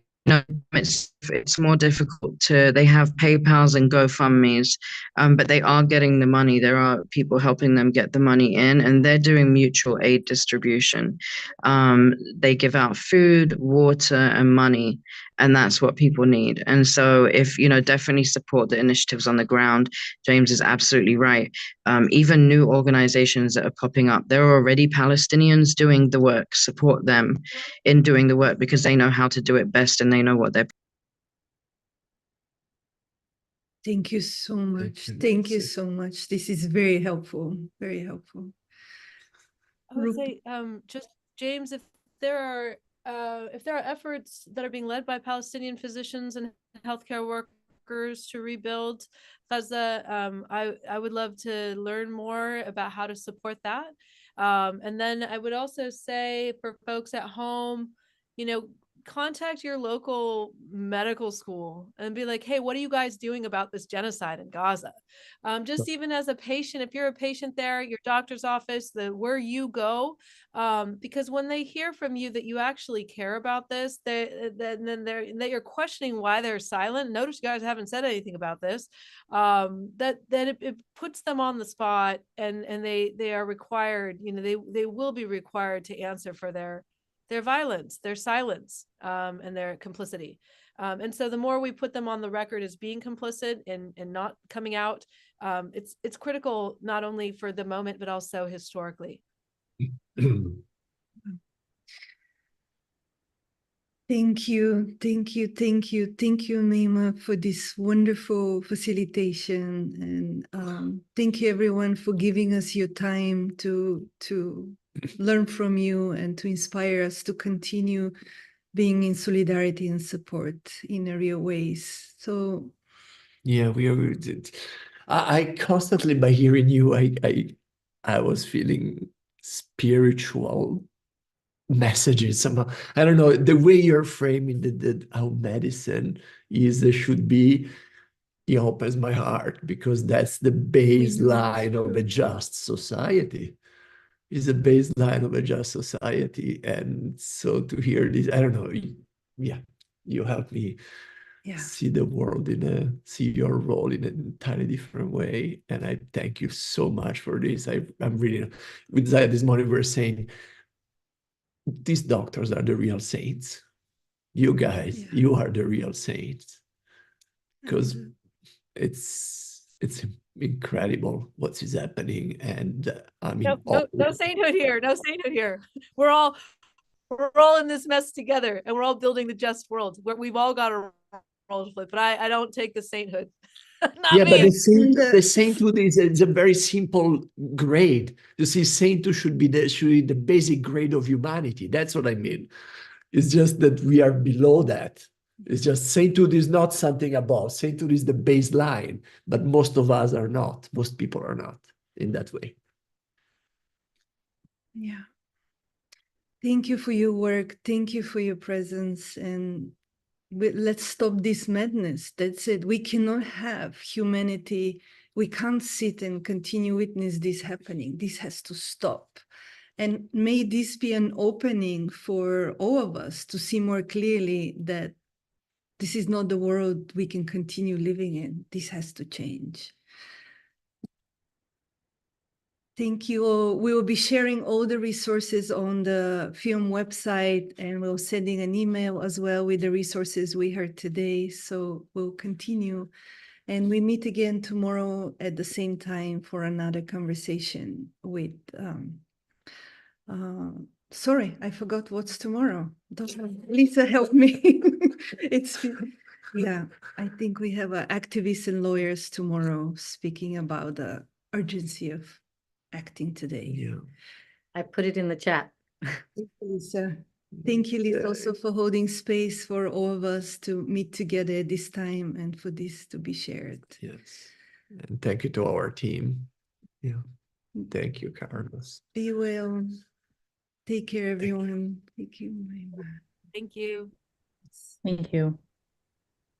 It's more difficult they have PayPals and GoFundMes, but they are getting the money. There are people helping them get the money in, and they're doing mutual aid distribution. They give out food, water, and money, and that's what people need. And so if, definitely support the initiatives on the ground. James is absolutely right. Even new organizations that are popping up, there are already Palestinians doing the work. Support them in doing the work, because they know how to do it best, and they know what they're. Thank you so much. you, Thank you Nancy. so much. This is very helpful. Very helpful. I would say, just James, if there are efforts that are being led by Palestinian physicians and healthcare workers to rebuild Gaza, I would love to learn more about how to support that. And then I would also say, for folks at home, contact your local medical school and be like, hey, what are you guys doing about this genocide in Gaza? Just even as a patient, if you're a patient there, your doctor's office, where you go, because when they hear from you that you actually care about this, that you're questioning why they're silent. Notice you guys haven't said anything about this. That it puts them on the spot, and they are required. They will be required to answer for their violence, their silence, and their complicity. And so the more we put them on the record as being complicit and not coming out, it's critical, not only for the moment, but also historically. Thank you, thank you, thank you, thank you, Umaymah, for this wonderful facilitation, and thank you, everyone, for giving us your time to learn from you and to inspire us to continue being in solidarity and support in real ways. So, Yeah, we are. I constantly, by hearing you, I was feeling spiritual messages somehow. I don't know, the way you're framing how medicine should be, it opens my heart, because that's the baseline of a just society. Is a baseline of a just society. And so to hear this, I don't know, yeah, you help me see the world see your role in an entirely different way. And I thank you so much for this. I'm really, with Zaya this morning, we were saying, these doctors are the real saints. You guys, you are the real saints. because it's incredible what is happening, and I mean, No sainthood here. No sainthood here. We're all in this mess together, and we're all building the just world. We've all got a role to play, but I don't take the sainthood. Not yeah, but me. the sainthood is a very simple grade. You see, sainthood should be the basic grade of humanity. That's what I mean. It's just that we are below that. It's just sainthood is not something above. Sainthood is the baseline, but most of us are not. Most people are not in that way. Yeah. Thank you for your work. Thank you for your presence. And let's stop this madness. That's it. We cannot have humanity. We can't sit and continue witness this happening. This has to stop. And may this be an opening for all of us to see more clearly that this is not the world we can continue living in. This has to change. Thank you all. We will be sharing all the resources on the film website, and we'll sending an email as well with the resources we heard today. So we'll continue. And we meet again tomorrow at the same time for another conversation with, sorry, I forgot what's tomorrow. Lisa, help me. Yeah, I think we have activists and lawyers tomorrow speaking about the urgency of acting today. Yeah. I put it in the chat. Lisa. Thank you, Lisa, also for holding space for all of us to meet together at this time and for this to be shared. Yes. And thank you to our team. Yeah. Thank you, Carlos. Be well. Take care, everyone. Thank you. Thank you. Thank you.